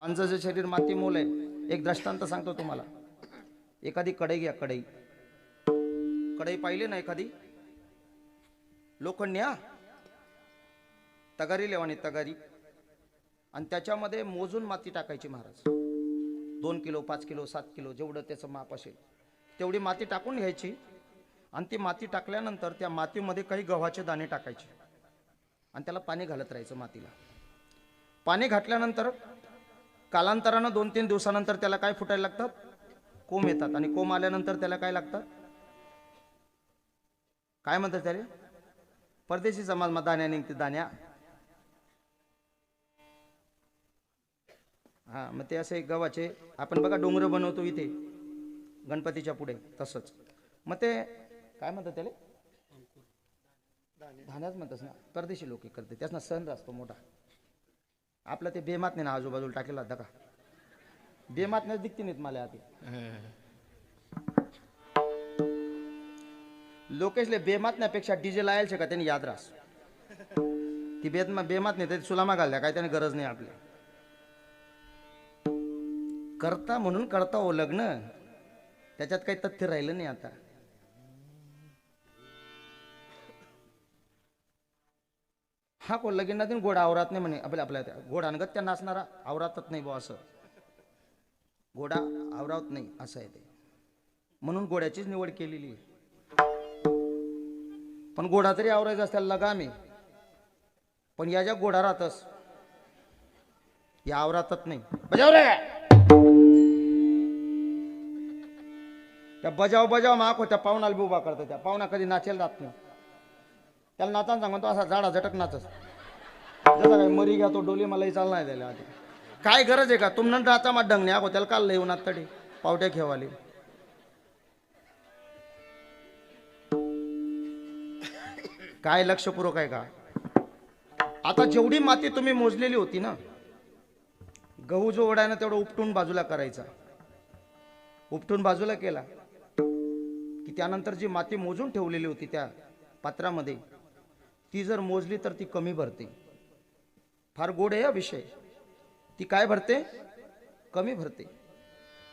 माणसाचं शरीर माती मोल आहे. एक दृष्टांत सांगतो तुम्हाला. एखादी कढई घ्या. कढई कढई पाहिली ना एखादी लोखंडी, तगारी लेवानी तगारी, आणि त्याच्यामध्ये मोजून माती टाकायची महाराज. 2 किलो 5 किलो 7 किलो जेवढं त्याचं माप असेल तेवढी माती टाकून घ्यायची. आणि ती माती टाकल्यानंतर त्या मातीमध्ये काही गव्हाचे दाणे टाकायचे आणि त्याला पाणी घालत राहायचं. मातीला पाणी घातल्यानंतर कालांतरानं 2-3 दिवसानंतर त्याला काय फुटायला लागतात, कोंब येतात. आणि कोंब आल्यानंतर त्याला काय लागतात, काय म्हणतात त्याला, परदेशी समाज दाण्या निघते दाण्या. हा, मग ते असे गव्हाचे आपण बघा डोंगर बनवतो इथे गणपतीच्या पुढे, तसंच. मग ते काय म्हणतात त्याला, धान्याच म्हणतात ना, परदेशी लोक करते. त्याच ना सण असतो मोठा आपला. ते बेमात नाही ना आजूबाजूला टाकेला होता का, बेमात नाही दिखते नाहीत मला आधी. लोकेशले बेमात नाहीपेक्षा डीजे लायलचे का त्यांनी याद रास. ती बेमात नाही, त्याची सुलामा घालल्या काय त्याने गरज नाही आपल्या. करता म्हणून करता हो लग्न, त्याच्यात काही तथ्य राहिलं नाही आता. हा को लगीन ना दिन गोड आवरात नाही म्हणे. आपल्या गोड अनगत त्या नाचणारा आवरातच नाही बुवा, असं गोडा आवरात नाही असं आहे ते. म्हणून गोड्याचीच निवड केलेली आहे. पण गोडा तरी आवरायचा असत्या लगामे, पण या ज्या गोडा राहतस या आवरातच नाही. बजाव रे, त्या बजाव बजाव माग होत्या पाहुणाला बी उभा करतात. त्या पाहुणा कधी नाचेल जात नाही. त्याला नाचान सांगतो असा झाडा झटक नाचस, जसा काय मरी घ्या तो डोली मलाही चाल नाही द्यायला आधी. काय गरज आहे का तुमनं नाचा मा डंग नाही. त्याला काल येऊन तडी पावट्या खेवाले. काय लक्षपूर्वक आहे का. आता जेवढी माती तुम्ही मोजलेली होती ना, गहू जो ओढायना तेवढं उपटून बाजूला करायचा. उपटून बाजूला केला की त्यानंतर जी माती मोजून ठेवलेली होती त्या पात्रामध्ये, ती जर मोजली तर ती कमी भरते. फार गोड आहे हा विषय. ती काय भरते, कमी भरते.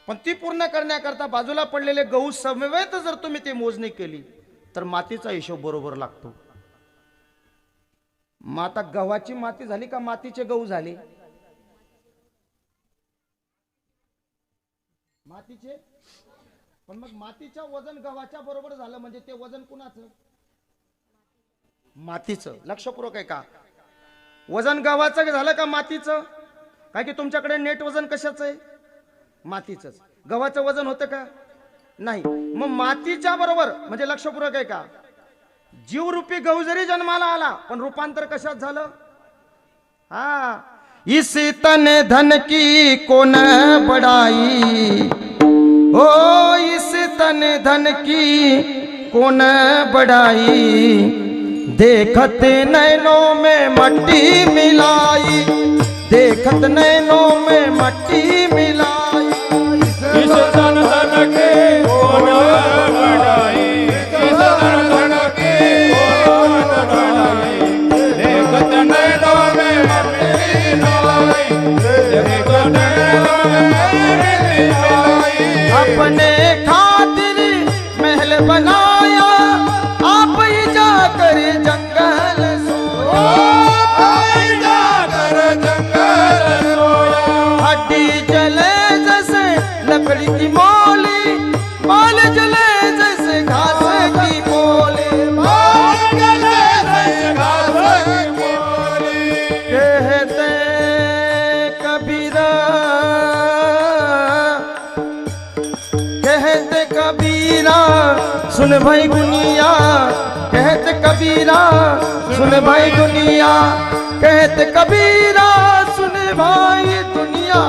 पण ती पूर्ण करण्याकरता बाजूला पडलेले गहू समवेत जर तुम्ही ती मोजणी केली तर मातीचा हिशोब बरोबर लागतो. मग आता गव्हाची माती झाली का मातीचे गहू झाले, मातीचे. पण मग मातीच्या वजन गव्हाच्या बरोबर झालं म्हणजे ते वजन कुणाचं, मातीचं. लक्षपूर्वक आहे का. वजन गव्हाचं झालं का मातीचं. काय की तुमच्याकडे नेट वजन कशाचं आहे, मातीचंच. गव्हाचं वजन होतं का, नाही. मग मातीच्या बरोबर म्हणजे लक्षपूर्वक आहे का. जीवरूपी गहू जरी जन्माला आला पण रूपांतर कशात झालं. हा, इस तन धन की कोन बड़ाई, ओ इस तन धन की कोन बड़ाई, देखत नैनों में मट्टी मिलाई, देखत नैनों में मट्टी मिलाई। इस तन धन के कौन बड़ाई, इस तन धन के कौन बड़ाई, देखत नैनों में मट्टी मिलाई, देखत नैनों में मट्टी मिलाई। अपने खातिर महल बनाया, आप ही जाकर जंगल सोया, आप ही जाकर जंगल सोया। हड्डी जले जैसे लकड़ी की मोली, बाल जले जैसे घास की बोली, बाल जले जैसे घास की बोली। कहते कबीरा, कहते कबीरा सुन भाई दुनिया, कहते कबीरा सुन भाई दुनिया, कहते कबीरा सुन भाई दुनिया,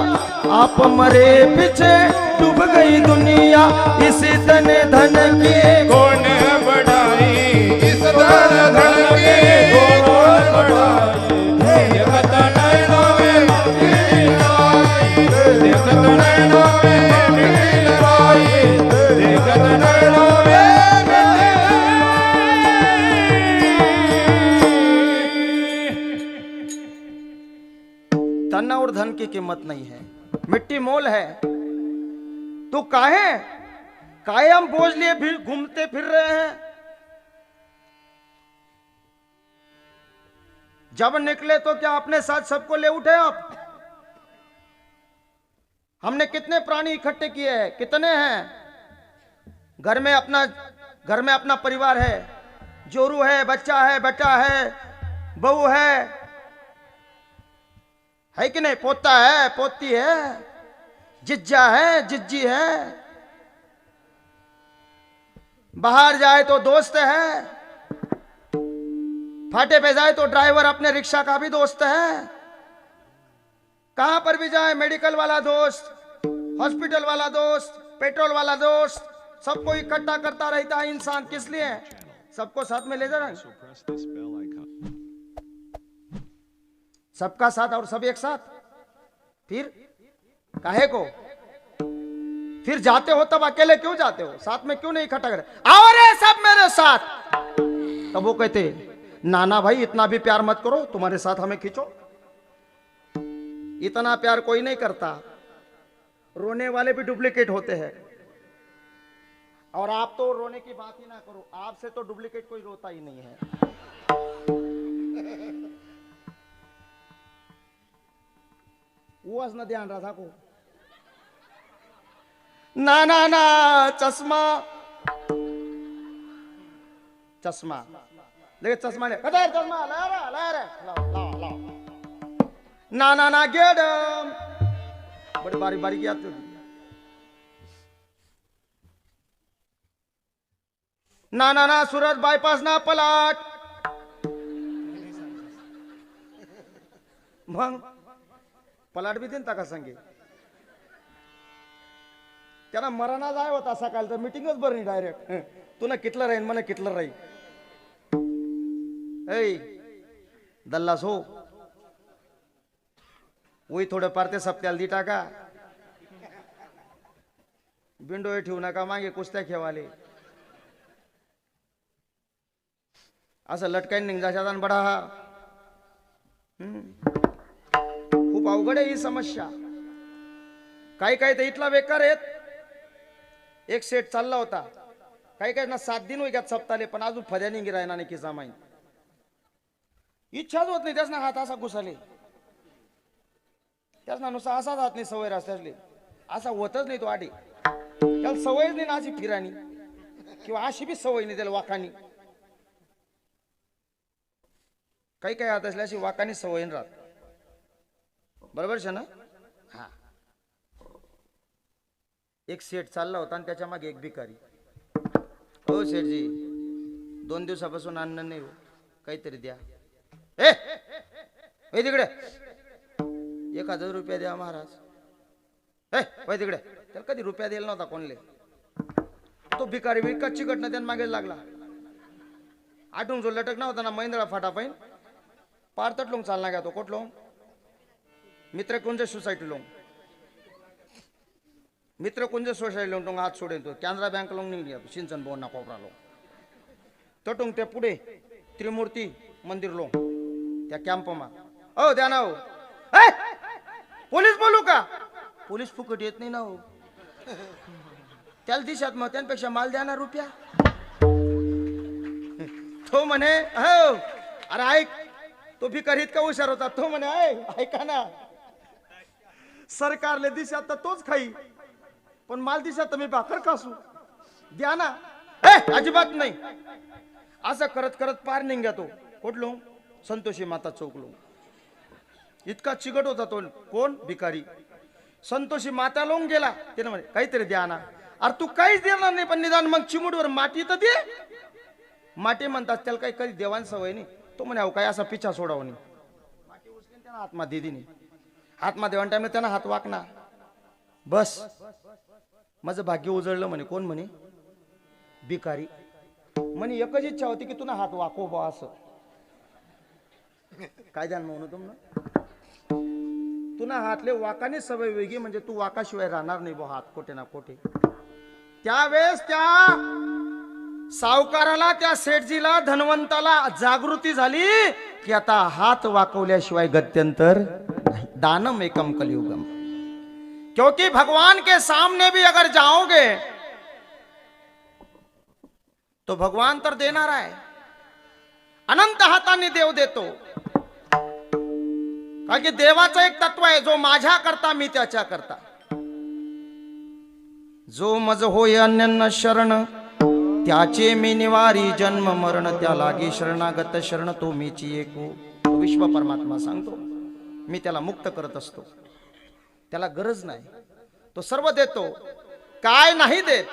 आप मरे पीछे डूब गई दुनिया। इसी तन धन की कौन बड़ाई, इस तन धन की कौन बड़ाई, देखत नैनों में मट्टी मिलाई, देखत नैनों में मट्टी मिलाई, देखत नैनों में मट्टी मिलाई। तन और धन की कीमत नहीं है, मिट्टी मोल है। तू काहे कायम बोझ लिए भी घूमते फिर रहे हैं? जब निकले तो क्या अपने साथ सबको ले उठे आप? हमने कितने प्राणी इकट्ठे किए हैं, कितने हैं? घर में अपना परिवार है, जोरू है, बच्चा है, बेटा है, बहू है कि नहीं? पोता है, पोती है, जिज्जा है, जिज्जी है। बाहर जाए तो दोस्त है, फाटे पे जाए तो ड्राइवर अपने रिक्शा का भी दोस्त है। कहां पर भी जाए मेडिकल वाला दोस्त, हॉस्पिटल वाला दोस्त, पेट्रोल वाला दोस्त, सबको इकट्ठा करता रहता है इंसान। किस लिए? सबको साथ में ले जा रहा है। सबका साथ और सब एक साथ। फिर काहे को? फिर जाते हो तब अकेले क्यों जाते हो? साथ में क्यों नहीं इकट्ठा करे? आओ रे सब मेरे साथ। तब वो कहते नाना भाई इतना भी प्यार मत करो, तुम्हारे साथ हमें खींचो। इतना प्यार कोई नहीं करता, रोने वाले भी डुप्लीकेट होते हैं। और आप तो रोने की बात ही ना करो, आपसे तो डुप्लीकेट कोई रोता ही नहीं है। वो न ध्यान रहा को ना ना ना चश्मा लेकिन चश्मा ले चश्मा ला ना ना ना गेट बड़ी बारी बारी की आती होगी। ना ना ना सूरत बायपास ना पलाट मग पलाट भी दिन का संगे त्यांना मराना जाय होता सकाळ तर मीटिंगच भरली डायरेक्ट। तुला कितलं राहीन मला कितलं राहील ऐ दल्लास हो वही थोडं पार ते सप्त्याला दी टाका बिंडो ठेवू नका मागे कुस्त्या खेवाले असं लटकाईन निघाशादान बडा हा खूप अवघड आहे ही समस्या। काही काही तर इथला बेकार आहेत। एक सेट चालला होता काही काही ना 7 दिन होई सप्ताले पण अजून फद्या निघी राहिना नाही किसा माहीत इच्छाच होत नाही त्यासना हात असा घुसाले त्यासना नुसता असाच हात नाही सवय रस्त्यातले असा होतच नाही तो आडी त्याला सवयच नाही ना अशी फिरानी किंवा अशी बी सवय नाही त्याला वाकानी काही काही हात असल्या अशी वाकानी सवय राहत बरोबर छे ना। हा एक सेट चालला होता आणि त्याच्या मागे एक भिकारी हो सेठजी 2 दिवसापासून अन्न नाही हो काहीतरी द्या ए तिकडे 1000 रुपये द्या महाराज ए तिकडे त्याला कधी रुपया दिला नव्हता कोणले तो भिकारी बी कच्ची घटना त्यानं मागे लागला आठून जो लटक नव्हता ना महिंद्रा फाटा पाहिन पार तटलोंग चालना गया तो कोटलोंग मित्र कुंज सोसायटी लोंग मित्र कुंज सोसायटी लोंग हात सोडेन तो कॅनरा बँक लोंग निघली सिंचन बोन ना कोपरा लोंग तटुंग ते पुढे त्रिमूर्ती मंदिर लोंग त्या कॅम्प मा ओ द्या ना हो पोलीस बोलू का पोलीस फुकट येत नाही ना हो त्याला दिशात मग त्यांपेक्षा माल द्या ना रुपया तो म्हणे हो अरे ऐक तो भिकारी इतका हुशार होता तो म्हणे ऐका ना सरकारले दिशात तर तोच खाई पण माल दिशात मी भाकर कासू द्या ना अजिबात नाही असं करत करत पार निघ्या तो कुठलो संतोषी माता चौकलो इतका चिकट होता तो कोण भिकारी संतोषी माता लोंग गेला त्याने म्हणे काहीतरी द्या ना अरे तू काहीच देणार नाही पण निदान मग चिमुडवर माती तर दे माटी म्हणतात त्याला काही कधी देवान सवय नाही तो म्हणे काय असा पिछा सोडाव नाही माटी उचलीन त्याला हातमा दिदीने हातमा देवान टाइमला त्यानं हात वाकना बस माझं भाग्य उजळलं म्हणे कोण म्हणे भिकारी म्हणे एकच इच्छा होती की तुला हात वाको बा असं काय ध्यान म्हणू तुमनं तुला हातले वाकाने सवय वेगळी म्हणजे तू वाकाशिवाय राहणार नाही बा हात कोठे ना कोठे त्यावेळेस त्या सावकाराला त्या सेठजीला धनवंताला जागृती झाली की आता हात वाकवल्याशिवाय गत्यंतर नाही दानम एकम कलयुगम। क्योंकि भगवान के सामने भी अगर जाओगे तो भगवान तर देणार आहे, अनंत हाताने देव देतो। कारण की देवाचं एक तत्व आहे, जो माझ्या करता मी त्याच्या करता, जो मज होय अन्य शरण त्याचे मी निवारी जन्म मरण, त्या लागी शरणागत शरण तो मीची एको। तो विश्व परमात्मा सांगतो, मी त्याला मुक्त करत असतो, त्याला गरज नाही, तो सर्व देतो, काय नाही देत।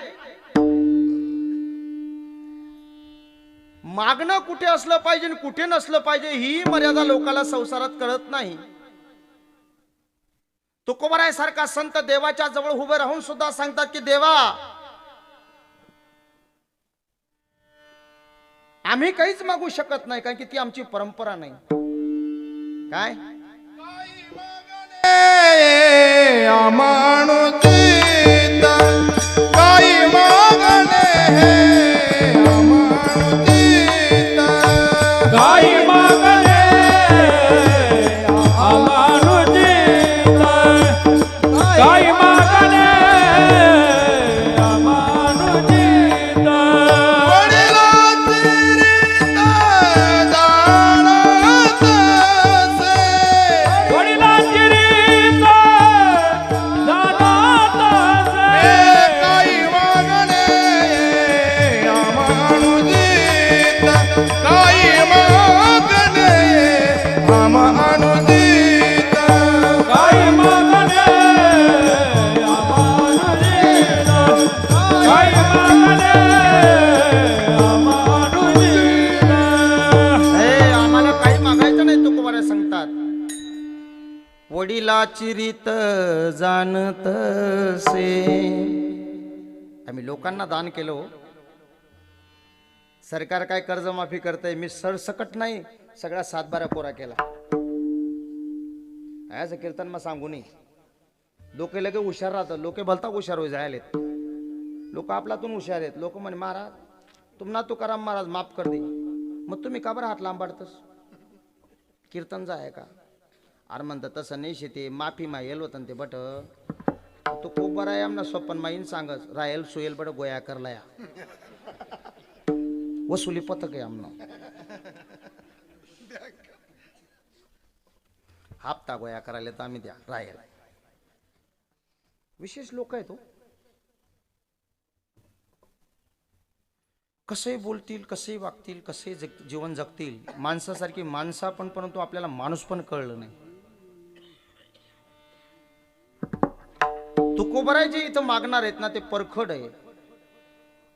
मागणं कुठे असलं पाहिजे आणि कुठे नसलं पाहिजे ही मर्यादा लोकांना संसारात कळत नाही। तुकोबाराय सारखा संत देवाच्या जवळ उभे राहून सुद्धा सांगतात की देवा, आम्ही काहीच मागू शकत नाही, कारण की ती आमची परंपरा नाही। काय अमानुषित काही मागणे हे अमानुषित, काही मागणे अमानुषित, काही मागणे अमानुषित। वडिलांची रीत जाणत असे, वडिलांची रीत जाणत असे, काही मागणे अमानुषित, काही मागणे अमानुषित, काही मागणे अमानुषित, काही मागणे अमानुषित। हे आम्हाला काही मागायचं नाही, तुकोबाराय सांगतात, वडिलाची रीत जाणत से। आम्ही लोकांना दान केलं हो। सरकार काय कर्जमाफी करतंय, मी सरसकट नाही सगळा 7-12 कोरा केला। याचं कीर्तन मग सांगू नये, लोक लगे हुशार राहतात, लोक भलता हुशार हो जायलेत, लोक आपल्यातून हुशार आहेत। लोक म्हणे महाराज तुम्हाला तुकाराम महाराज माफ कर दे, मग तुम्ही का बरं हात लांबाडतस, कीर्तन जा आहे का? अरे म्हणतात तसं नाही शेती, माफी मागेल होतं ते बट तो खूप बरा आहे आमना स्वप्न माईन सांगस रायल सोयल बड गोया करला या वसुली पथक आहे आमना, हप्ता गोया करायला तर आम्ही द्या रायल। विशेष लोक आहेत तो, कसे बोलतील, कसे वागतील, कसे जीवन जगतील, माणसासारखी माणसा पण, परंतु आपल्याला माणूस पण कळलं नाही। तुकोबारायचे इथं मागणार आहेत ना ते परखड आहे,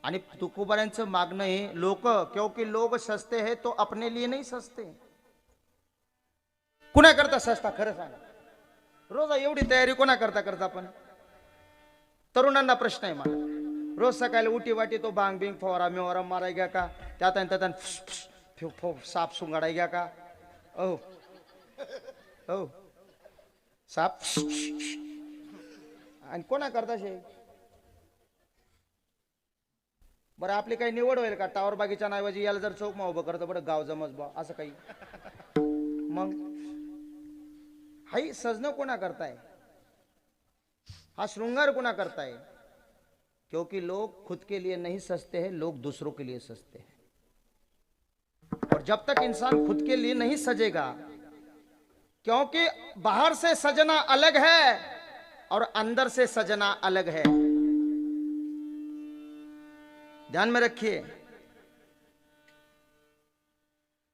आणि तुकोबारायांचं मागणं हे लोक, क्योंकि लोग सस्ते हैं तो अपने लिए नहीं सस्ते। कुणा करता सस्ता खरं सांगा, रोज एवढी तयारी कोणा करता करता आपण? तरुणांना प्रश्न आहे मला, रोज सकाळी उठी वाटी तो भांग बिंग फवारा मिवारा माराय घ्या का, त्यात साप सुंगाडाय घ्या का? ओ ओ साप, आणि कोणा करता शे? बरं आपली काही निवड होईल का? टावर बागीच्या नावाजी याला जर चौक मा उभं करतं बरं गाव जमच बा असं काही, मग हाई सजन कोणा करताय, हा श्रृंगार कोणा करताय? क्योंकि लोग खुद के लिए नहीं सजते हैं, लोग दूसरों के लिए सजते हैं। और जब तक इंसान खुद के लिए नहीं सजेगा, क्योंकि बाहर से सजना अलग है और अंदर से सजना अलग है, ध्यान में रखिए।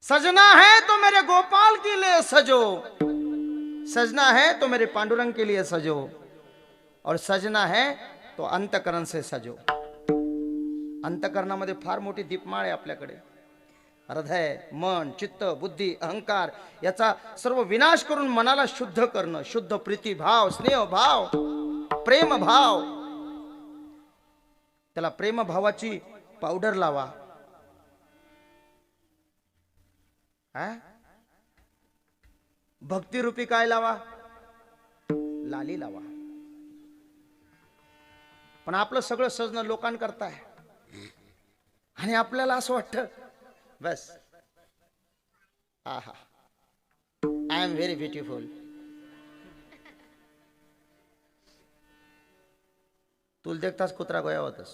सजना है तो मेरे गोपाल के लिए सजो, सजना है तो मेरे पांडुरंग के लिए सजो, और सजना है तो अंतकरण से सजो। अंतकरणामध्ये फार मोठी दीपमाळ आहे आपल्याकडे। हृदय, मन, चित्त, बुद्धी, अहंकार याचा सर्व विनाश करून मनाला शुद्ध करणं, शुद्ध प्रीती भाव, स्नेह भाव, प्रेम भाव, त्याला प्रेम भावाची पावडर लावा। भक्ती रूपी काय लावा? लाली लावा। पण आपलं सगळं सजणं लोकांकरता आहे, आणि आपल्याला असं वाटतं बस आहा आय एम व्हेरी ब्युटिफुल, तुला देखताच कुत्रा गोया होतस.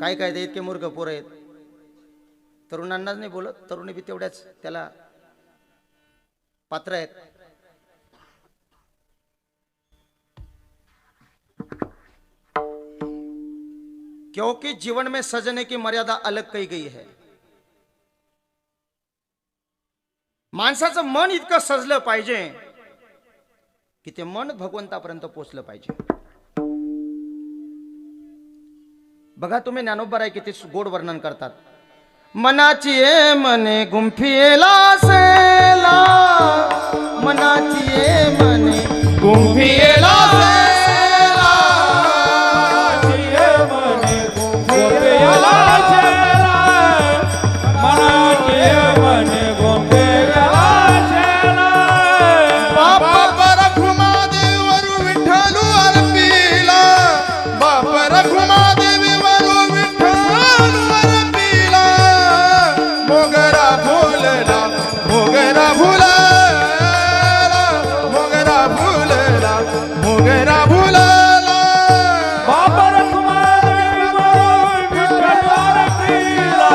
काय काय ते इतके मूर्ख पोरं आहेत. तरुणांनाच नाही बोलत, तरुणी बी तेवढ्याच त्याला पात्र आहेत. क्योंकि जीवन में सजने की मर्यादा अलग कही गई है. माणसाचं मन इतकं सजलं पाहिजे की ते मन भगवंतापर्यंत पोचलं पाहिजे. बघा तुम्ही ज्ञानोबा किती गोड वर्णन करतात. मनाची ये मने गुंफियेला सेला, मनाची ये मने गुंफियेला सेला, गुंफियेला सेला, मनाची मने गुंफियेला सेला. बाप रखुमादेवीवरू विठ्ठलू अर्पिला, बाप रखुमादेवीवरू विठ्ठलू अर्पिला. मोगरा फुलला, मोगरा फुलला, मोगरा फुलला, मोगरा फुलला. बाबा रखुमादेवीवरू विठ्ठलू अर्पिला,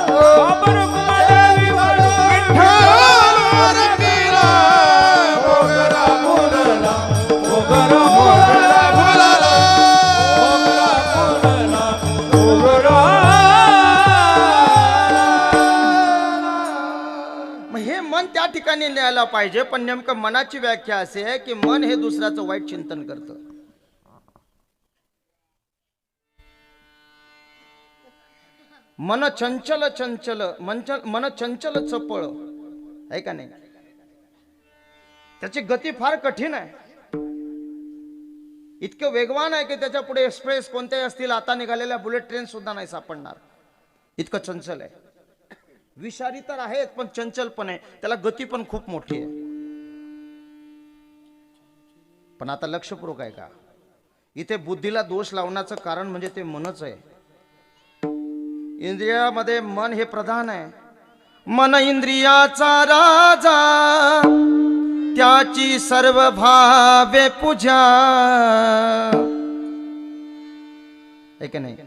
बाबा रखुमादेवीवरू विठ्ठलू अर्पिला. मोगरा फुलला, मोगरा फुलला, मोगरा फुलला, मग हे मन त्या ठिकाणी न्यायला पाहिजे. पण नेमकं मनाची व्याख्या अशी आहे की मन हे दुसऱ्याचं वाईट चिंतन करतं. मन चंचल चंचल मन चंचल चपळ आहे का नाही. त्याची गती फार कठीण आहे. इतकं वेगवान आहे की त्याच्या पुढे एक्सप्रेस कोणत्याही असतील, आता निघालेल्या बुलेट ट्रेन सुद्धा नाही सापडणार. इतकं चंचल आहे. विषारी तर आहेत पण चंचल पण आहे. त्याला गती पण खूप मोठी आहे. पण आता लक्षपूर्वक आहे का, इथे बुद्धीला दोष लावण्याचं कारण म्हणजे ते मनच आहे. इंद्रियामध्ये मन हे प्रधान आहे. मन इंद्रियाचा राजा, त्याची सर्व भावे पूजा. आहे की नाही.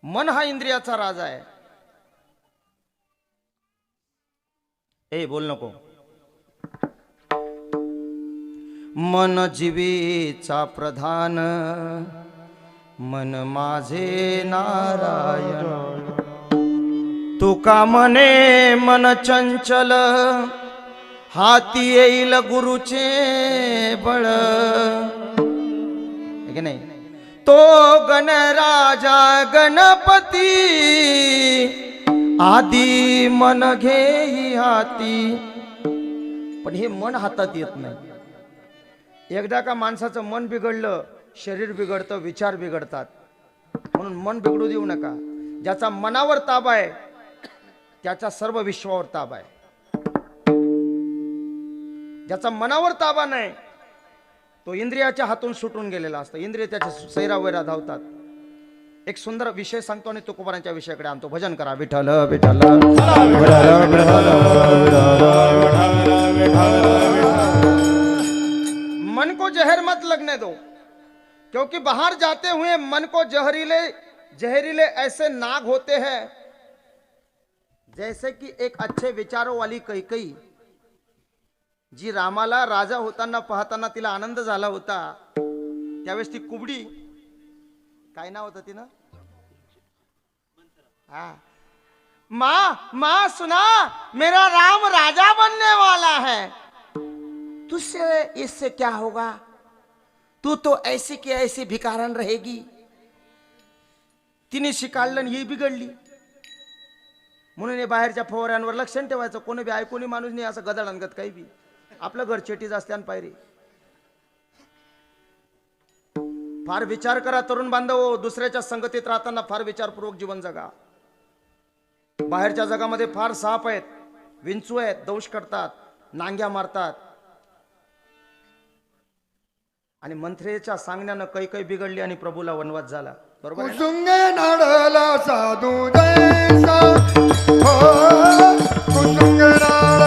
मन हा इंद्रियाचा राजा आहे. ए बोल नको. मन जीवेचा प्रधान, मन माझे नारायण. तुका म्हणे मन चंचल, हाती येईल गुरुचे बळ. है की नाही. तो गणराजा गणपती, आदी मन घेई हाती. पण हे मन हातात येत नाही. एकदा का माणसाचं मन बिघडलं, शरीर बिघडतं, विचार बिघडतात. म्हणून मन बिघडू देऊ नका. ज्याचा मनावर ताबा आहे त्याचा सर्व विश्वावर ताबा आहे. ज्याचा मनावर ताबा नाही तो इंद्रियाच्या हातून सुटून गेलेला असतो. इंद्रिय त्याच्या सैरावैरा धावतात. एक सुंदर विषय सांगतो आणि तुकोबारांच्या विषयाकडे आणतो. भजन करा. विठ्ठल विठ्ठल मन को जहर मत लगने दो, क्योंकि बाहर जाते हुए मन को जहरीले ऐसे नाग होते हैं जैसे कि एक अच्छे विचारों वाली कैकई, जी रामाला राजा होताना पाहताना तिला आनंद झाला होता. त्यावेळेस ती कुबडी, काय नाव होतं तिनं, हाँ, माँ सुना, मेरा राम राजा बनने वाला है. तुझसे इससे क्या होगा, तू तो ऐसी की ऐसी भिकारण रहेगी. तिने शिकाळलं ही बिघडली. म्हणून बाहेरच्या फवाऱ्यांवर लक्ष ठेवायचं. कोणी बी ऐकून माणूस नाही असं गदड आणगत काही बी. आपलं घर चेटीच असते आणि पायरी. फार विचार करा तरुण बांधव. दुसऱ्याच्या संगतीत राहताना फार विचारपूर्वक जीवन जगा. बाहेरच्या जगामध्ये फार साप आहेत, विंचू आहेत, दंश करतात, नांग्या मारतात. आणि मंत्रेच्या सांगण्यानं काही बिघडली आणि प्रभूला वनवास झाला. बरोबर आहे ना? कुसुंगे नाडला साधू जैसा, हो कुसुंगे नाड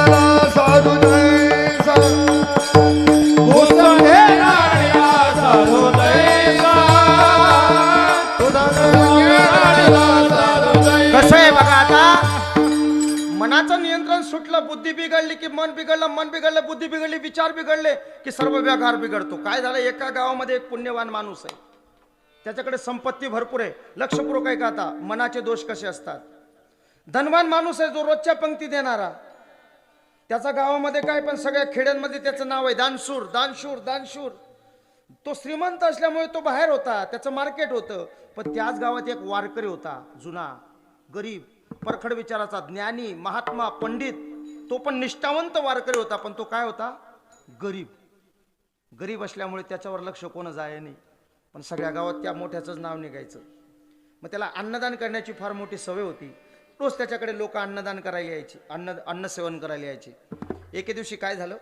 याचं नियंत्रण सुटलं, बुद्धी बिघडली की मन बिघडलं, मन बिघडलं बुद्धी बिघडली, विचार बिघडले की सर्व व्यवहार बिघडतो. काय झालं, एका गावामध्ये एक पुण्यवान माणूस आहे, त्याच्याकडे संपत्ती भरपूर आहे. लक्षपूर्वक आहे का, आता मनाचे दोष कसे असतात. धनवान माणूस आहे, जो रोजच्या पंक्ती देणारा, त्याचा गावामध्ये काय पण सगळ्या खेड्यांमध्ये त्याचं नाव आहे दानशूर, दानशूर, दानशूर. तो श्रीमंत असल्यामुळे तो बाहेर होता, त्याचं मार्केट होतं. पण त्याच गावात एक वारकरी होता, जुना, गरीब, परखड विचाराचा, ज्ञानी, महात्मा, पंडित. तो पण निष्ठावंत वारकरी होता, पण तो काय होता, गरीब. गरीब असल्यामुळे त्याच्यावर लक्ष कोण जाय नाही, पण सगळ्या गावात त्या मोठ्याचंच नाव निघायचं. मग त्याला अन्नदान करण्याची फार मोठी सवय होती. रोज त्याच्याकडे लोक अन्नदान करायला यायची, अन्न सेवन करायला यायचे. एके दिवशी काय झालं,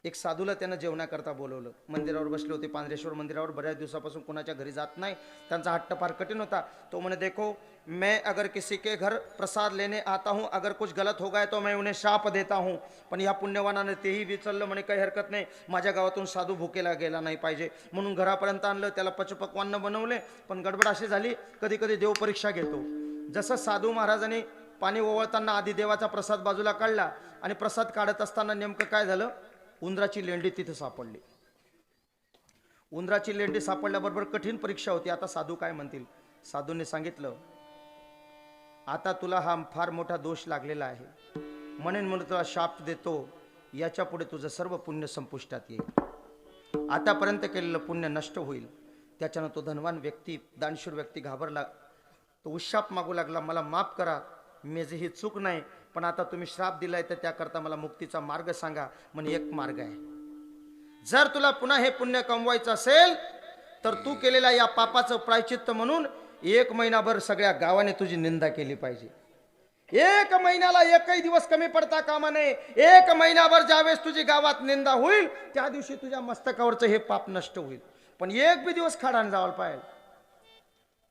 एक साधूला त्यानं जेवणाकरता बोलवलं. मंदिरावर बसले होते, पांढरेश्वर मंदिरावर. बऱ्याच दिवसापासून कोणाच्या घरी जात नाही, त्यांचा हट्ट फार कठीण होता. तो म्हणे, देखो मैं अगर किसी के घर प्रसाद लेने आता हूँ, अगर कुछ गलत हो गया तो मैं उन्हें शाप देता हूँ. पण या पुण्यवानाने तेही विचारलं, म्हणे काही हरकत नाही, माझ्या गावातून साधू भुकेला गेला नाही पाहिजे म्हणून घरापर्यंत आणलं. त्याला पचपक्वान्न बनवले, पण गडबड अशी झाली, कधी कधी देव परीक्षा घेतो. जसं साधू महाराजांनी पाणी ओवळताना आधी देवाचा प्रसाद बाजूला काढला, आणि प्रसाद काढत असताना नेमकं काय झालं, उंदराची लेंडी तिथे सापडली. उंदराची लेंडी सापडल्याबरोबर कठीण परीक्षा होती. आता साधू काय म्हणतील. साधूंनी सांगितलं, आता तुला हा फार मोठा दोष लागलेला आहे, म्हणून तुला शाप देतो, याच्या पुढे तुझं सर्व पुण्य संपुष्टात येईल. आतापर्यंत केलेलं पुण्य नष्ट होईल. त्याच्यानं तो धनवान व्यक्ती, दानशूर व्यक्ती घाबरला. तो उशाप मागू लागला, मला माफ करा, माझी ही चूक नाही, पण आता तुम्ही श्राप दिलाय तर त्याकरता मला मुक्तीचा मार्ग सांगा. म्हणे एक मार्ग आहे, जर तुला पुन्हा हे पुण्य कमवायचं असेल तर तू केलेल्या या पापाचं प्रायचित्त म्हणून 1 महिनाभर सगळ्या गावाने तुझी निंदा केली पाहिजे. 1 महिन्याला एकही दिवस कमी पडता कामा नये. 1 महिनाभर ज्यावेळेस तुझी गावात निंदा होईल त्या दिवशी तुझ्या मस्तकावरचं हे पाप नष्ट होईल. पण एक बी दिवस खाडाने जावायला पाहिजे.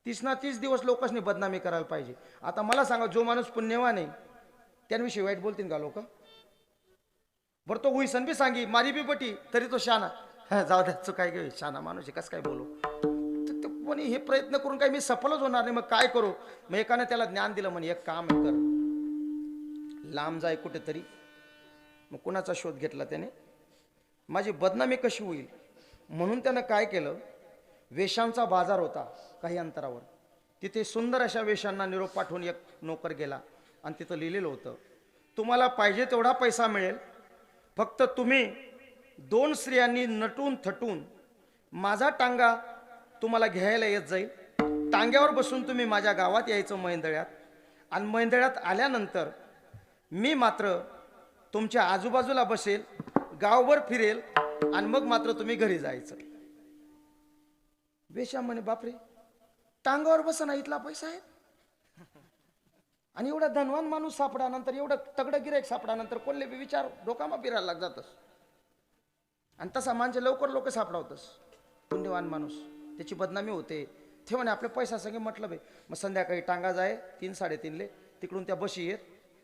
30 ना 30 दिवस लोकांनी बदनामी करायला पाहिजे. आता मला सांगा, जो माणूस पुण्यवान आहे त्यांविषयी वाईट बोलतील का लोक? बरं, तो हुईसन बी सांगी, मारी बी बटी, तरी तो शाना. जाऊ द्याच काय घेऊ, शाना माणूस आहे, कसं काय बोलू. कोणी हे प्रयत्न करून काही मी सफलच होणार नाही, मग काय करू. मग एकाने त्याला ज्ञान दिलं, म्हणे एक काम कर, लांब जाय कुठेतरी. मग कुणाचा शोध घेतला त्याने, माझी बदनामी कशी होईल म्हणून त्यानं काय केलं, वेशांचा बाजार होता काही अंतरावर, तिथे सुंदर अशा वेशांना निरोप पाठवून एक नोकर गेला, आणि तिथं लिहिलेलं होतं, तुम्हाला पाहिजे तेवढा पैसा मिळेल, फक्त तुम्ही 2 स्त्रियांनी नटून थटून माझा टांगा तुम्हाला घ्यायला येत जाईल. टांग्यावर बसून तुम्ही माझ्या गावात यायचं मैंदळ्यात, आणि मैंदळ्यात आल्यानंतर मी मात्र तुमच्या आजूबाजूला बसेल, गावभर फिरेल, आणि मग मात्र तुम्ही घरी जायचं. वेश्या म्हणे, बापरे, टांगावर बसना इथला पैसा आहे, आणि एवढा धनवान माणूस सापडानंतर, एवढं तगडं गिरायक सापडानंतर कोल्हे बी विचार डोकामा फिरायला लागतातच. आणि तसा माणसे लवकर लोक सापडावतस. पुण्यवान माणूस, त्याची बदनामी होते. ते म्हणे आपल्या पैसा संगे मतलब आहे. मग संध्याकाळी टांगा जाय 3-3:30 तिकडून त्या बशी येत,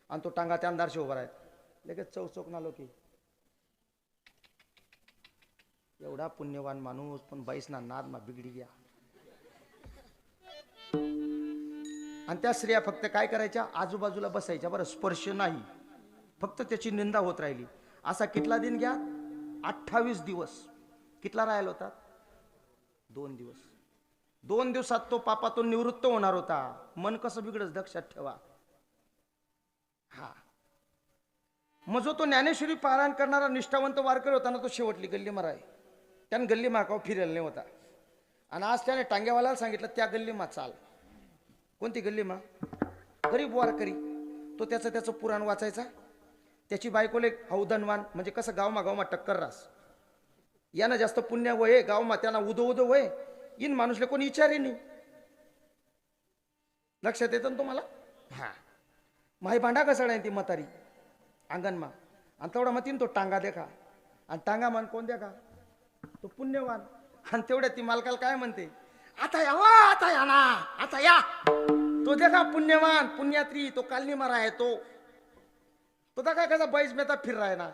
आणि तो टांगा त्या अंधारशी उभा राहत. लगेच चौक नालो की एवढा पुण्यवान माणूस, पण बाईसना नाद मा बिगडी गया. आणि त्या स्त्रिया फक्त काय करायच्या, आजूबाजूला बसायच्या, बरं, स्पर्श नाही, फक्त त्याची निंदा होत राहिली. असा कितला दिन घ्या, 28 दिवस. कितला राहिला होता, 2 दिवस. 2 दिवसात तो पापातून निवृत्त होणार होता. मन कसं बिघडच लक्षात ठेवा. हा, मग जो तो ज्ञानेश्वरी पारायण करणारा निष्ठावंत वारकरी होता ना, तो शेवटली गल्ली माराय, त्यानं गल्ली माकाव फिरायला नाही होता. आणि आज त्याने टांग्यावाल्याला सांगितलं, त्या गल्ली मा चाल. कोणती गल्ली मा, गरीब वारकरी. तो त्याचं पुराण वाचायचा. त्याची बायकोले हौदनवान, म्हणजे कसं गावमा टक्कर रास. यानं जास्त पुण्य वय, गावमा त्यांना उदो वय, इन माणूसले कोणी विचारे नाही. लक्षात येतं ना तुम्हाला. हा, माही भांडा कसा ती म्हातारी अंगणमा, आणि तेवढा मतीन तो टांगा देखा, आणि टांगा मान कोण देखा, तो पुण्यवान. आणि तेवढ्या ती मालकाला काय म्हणते, आता या, आता या ना, आता या. तो देखा पुण्यवान, पुण्यात्री, तो कालनी मारा आहे, तो देखा कसा बैस मेहता फिर रहा है ना.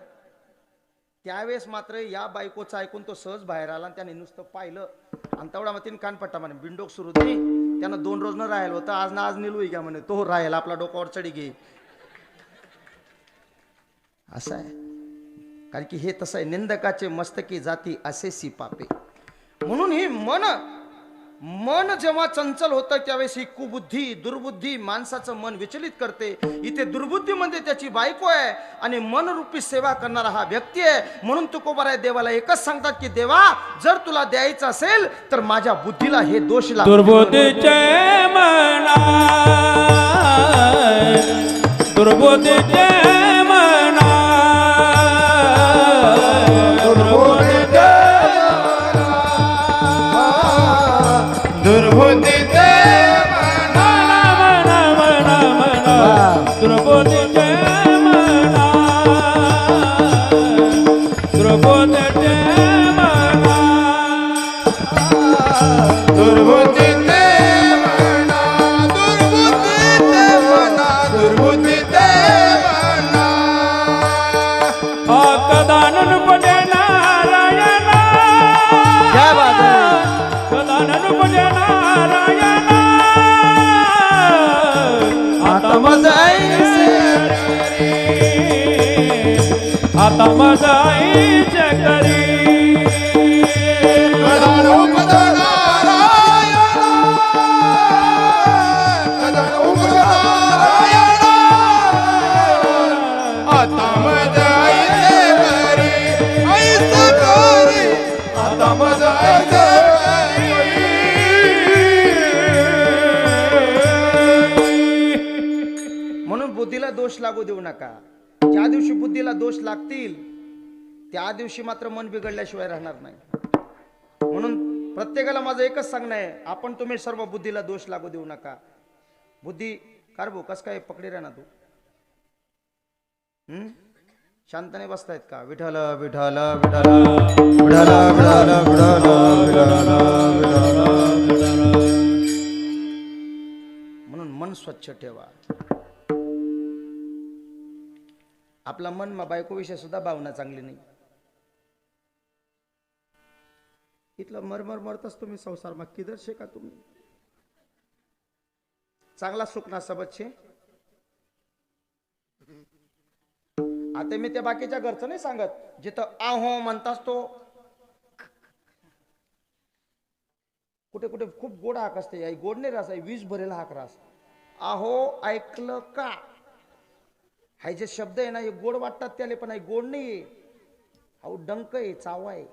त्यावेळेस मात्र या बायकोचं ऐकून तो सहज बाहेर आला, आणि त्याने नुसतं पाहिलं, आणि तेवढा मग तिने कानपट्टा म्हणे, बिंडोक सुरू दे. त्यानं 2 रोज न राहिलं होतं, आज ना आज निलू घ्या म्हणे, तो राहील आपला डोक्यावर चढी घे. असं आहे. कारण की हे तसं आहे, निंदकाचे मस्तकी जाती असेसी पापे. म्हणून ही मन जेव्हा चंचल होतं त्यावेळेस ही कुबुद्धी दुर्बुद्धी माणसाचं मन विचलित करते. इथे दुर्बुद्धीमध्ये त्याची बायको आहे आणि मनरूपी सेवा करणारा हा व्यक्ती आहे. म्हणून तुकोबाराय देवाला एकच सांगतात की देवा, जर तुला द्यायचं असेल तर माझ्या बुद्धीला हे दोष लागतील. दुर्बुद्धीचे मना, दुर्बुद्धीचे मना, दुर्बुद्धीचे दुर्बुद्धीचे मना, मना मना मना, दुर्बुद्धीचे मना, दुर्बुद्धीचे मना, दुर्बुद्धीचे मना, दुर्बुद्धीचे मना, दुर्बुद्धीचे मना. कदानन पडे नारायणा, क्या बात है. कदानन पडे नारायणा, आता मजाईचे आता मजाईचे करी. म्हणून बुद्धीला दोष लागू देऊ नका. ज्या दिवशी बुद्धीला दोष लागतील त्या दिवशी मात्र मन बिघडल्याशिवाय राहणार नाही. म्हणून प्रत्येकाला माझं एकच सांगणं आहे, आपण तुम्ही सर्व बुद्धीला दोष लागू देऊ नका. बुद्धी कारबो कस काय पकडी राहा ना तू. शांतने बसतायत का? विठ्ठल विठ्ठल विठ्ठल विठ्ठल विठ्ठल विठ्ठल. म्हणून मन स्वच्छ ठेवा. आपला मन मा बायको विषय सुद्धा भावना चांगली नाही. इथलं मरमर मरतच तुम्ही संसार मग किधर शे का तुम्ही चांगला सुखना सबत शे. आता मी त्या बाकीच्या घरचं नाही सांगत, जिथं आहो म्हणतास तो कुठे कुठे खूप गोड हाक असते. आई गोड नाही रास, आई वीज भरेला हाक रास. आहो ऐकलं का, हाय जे शब्द आहे ना हे गोड वाटतात त्याले, पण गोड नाहीये. अहो डंक आहे, चावा आहे.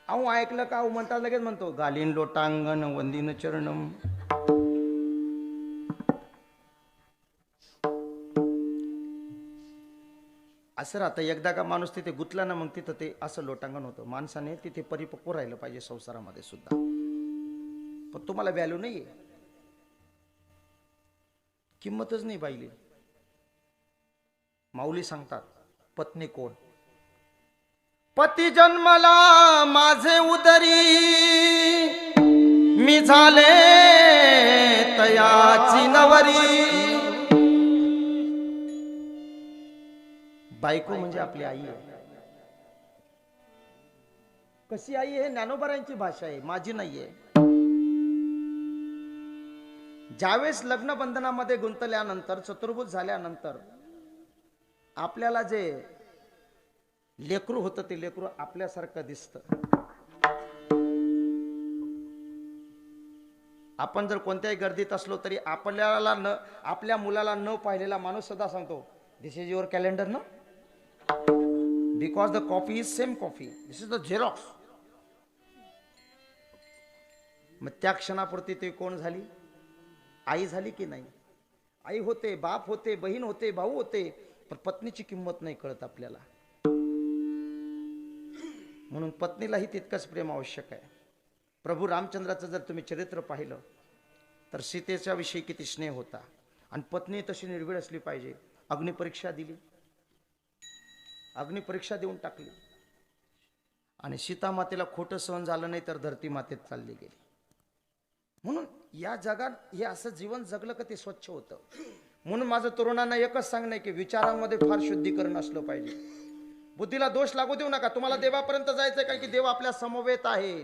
अहो ऐकलं का, अहो म्हणतात लगेच म्हणतो गालीन लोटांगण वंदीन चरणम. असं राहतं. एकदा का माणूस तिथे गुतला ना मग तिथं ते असं लोटांगण होतं. माणसाने तिथे परिपक्व राहिलं पाहिजे संसारामध्ये सुद्धा. पण तुम्हाला व्हॅल्यू नाहीये, किंमतच नाही पाहिली. माऊली सांगतात पत्नी कोण. पती जन्मला माझे उदरी, मी झाले तयाची नवरी. बायको म्हणजे आपली आई आहे. कशी आई आहे? ज्ञानोबारांची भाषा आहे, माझी नाहीये. ज्यावेळेस लग्न बंधनामध्ये गुंतल्यानंतर चतुर्भुज झाल्यानंतर आपल्याला जे लेकरू होतं ते लेकरू आपल्यासारखं दिसतं. आपण जर कोणत्याही गर्दीत असलो तरी आपल्या मुलाला न पाहिलेला माणूस सुद्धा सांगतो दिस इज युअर कॅलेंडर ना, because the copy is same copy, this is the Xerox. मग त्या क्षणापुरती ते कोण झाली? आई झाली की नाही? आई होते, बाप होते, बहीण होते, भाऊ होते, पण पत्नीची किंमत नाही कळत आपल्याला. म्हणून पत्नीलाही तितकंच प्रेम आवश्यक आहे. प्रभू रामचंद्राचं जर तुम्ही चरित्र पाहिलं तर सीतेच्या विषयी किती स्नेह होता. आणि पत्नी तशी निर्भीड असली पाहिजे. अग्निपरीक्षा दिली, अग्निपरीक्षा देऊन टाकली आणि सीता मातेला खोटं सहन झालं नाही तर धरती मातेत चालली गेली. म्हणून या जगात हे असं जीवन जगलं का ते स्वच्छ होतं. म्हणून माझं तरुणांना एकच सांगणं आहे की विचारांमध्ये फार शुद्धीकरण असलं पाहिजे. बुद्धीला दोष लागू देऊ नका. तुम्हाला देवापर्यंत जायचंय कारण की देव आपल्या समवेत आहे.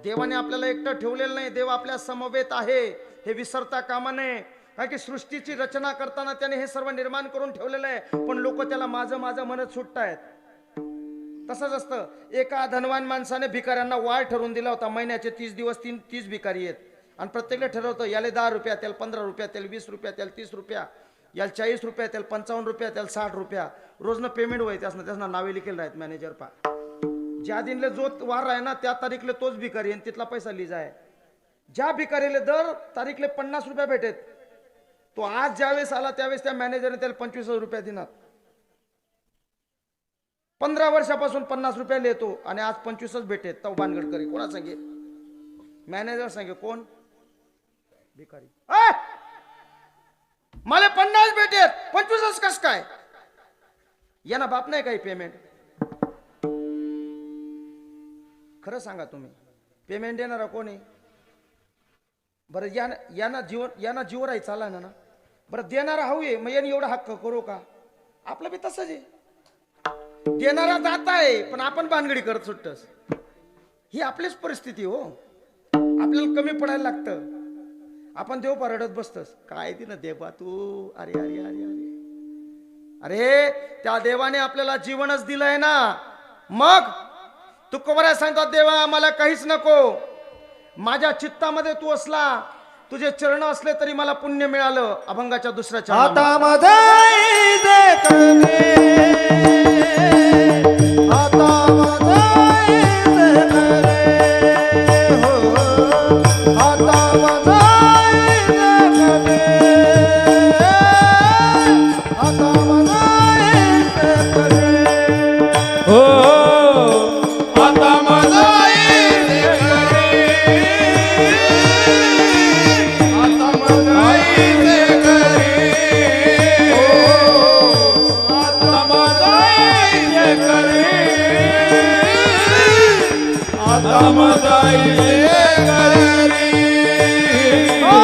देवाने आपल्याला एकटं ठेवलेलं नाही, देव आपल्या समवेत आहे हे विसरता कामा नये. काय की सृष्टीची रचना करताना त्याने हे सर्व निर्माण करून ठेवलेलं आहे, पण लोक त्याला माझं माझं म्हणत सुटतायत. तसंच असतं. एका धनवान माणसाने भिकाऱ्यांना वार ठरवून दिला होता, महिन्याचे 30 दिवस 30 भिकारी आहेत आणि प्रत्येकला ठरवतं, याला 10 रुपया, त्याला 15 रुपया, त्याला 20 रुपया, त्याला 30 रुपया, याला 40 रुपया, त्याला 55 रुपया, त्याला 60 रुपया रोजनं पेमेंट व्हायचं असणं. त्याचं नावे लिखेल राहत मॅनेजर पा. ज्या दिनले जो वार आहे ना त्या तारीखले तोच भिकारी आणि तिथला पैसा लिजा आहे. ज्या भिकारीले दर तारीखले 50 रुपया भेटेत, तो आज ज्यावेळेस आला त्यावेळेस त्या मॅनेजरने त्याला 25 रुपया देणार. 15 वर्षापासून 50 रुपया लेतो आणि आज 25च भेटेत. तो भानगड करी कोणा सांगे? मॅनेजर सांगे. कोण? भिकारी. मला 50 भेटेत, 25च कस काय? यांना बाप नाही काही पेमेंट? खरं सांगा तुम्ही, पेमेंट देणारा कोणी? बरं यांना जीवर आहे चाला ना. बरं देणारा हवं आहे, मग यांनी एवढा हक्क करू का? आपलं बी तसंच आहे. देणारा जात आहे पण आपण भानगडी करत सुटतस. ही आपलीच परिस्थिती हो. आपल्याला कमी पडायला लागतं, आपण देव परडत बसतस. काय ती ना देवा तू, अरे अरे अरे अरे अरे त्या देवाने आपल्याला जीवनच दिलंय ना. मग तू कोबऱ्या सांगतात, देवा मला काहीच नको, माझ्या चित्तामध्ये तू असला, तुझे चरण असले तरी मला पुण्य मिळालं. अभंगाच्या दुसऱ्या चरणात आता मधाई दे करे, आता मधाई दे करे, हो आता मधाई दे करे, आता मधाई दे करे, हो आता मजाई दे करे, आता मजाई दे करे, हो आता मजाई दे करे, आता मजाई दे करे. ओ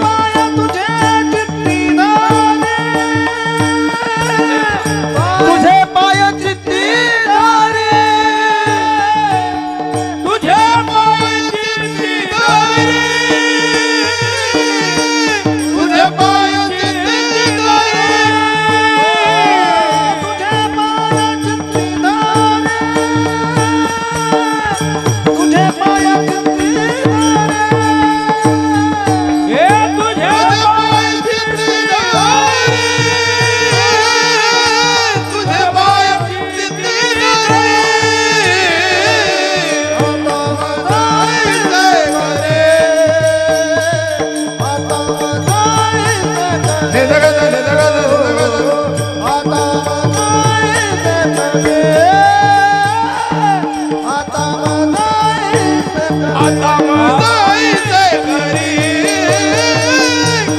माया तुझे चित्ती दारे, तुझे पाय चित्ती दारे, तुझे पायाची दारे, तुझे पायाची दारे, तुझे पाय चित्ती दारे, तुझे पाय चित्ती दारे, हे तुझे पायाची दारे, तुझे पायाची दारे, आता मधाई दे करे, आता मधाई दे करे, आता मधाई दे करे, आता मधाई दे करे. आता मजाई दे करे,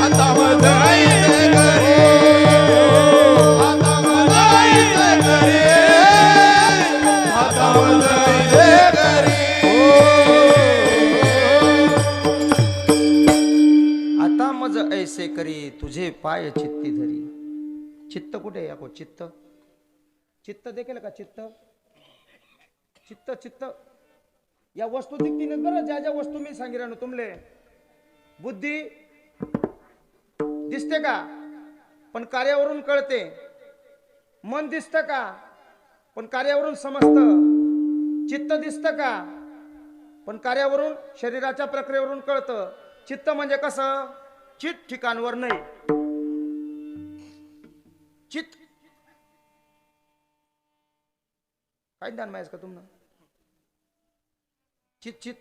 आता मजाई दे करे, आता मजाई दे करे, आता मजाई दे करे. आता मज ऐसे करी, तुझे पाय चित्ती धरी. चित्त कुठे आहे? याको चित्त, चित्त देखील का? चित्त चित्त चित्त या वस्तू दिखतीने बरं, ज्या ज्या वस्तू मी सांगितल्या ना तुमले. बुद्धी दिसते का? पण कार्यावरून कळते. मन दिसतं का? पण कार्यावरून समजतं. चित्त दिसतं का? पण कार्यावरून, शरीराच्या प्रक्रियेवरून कळतं. चित्त म्हणजे कसं? चित ठिकाणवर नाही. चित काय ज्ञान माहिती का तुम्हाला? चित चित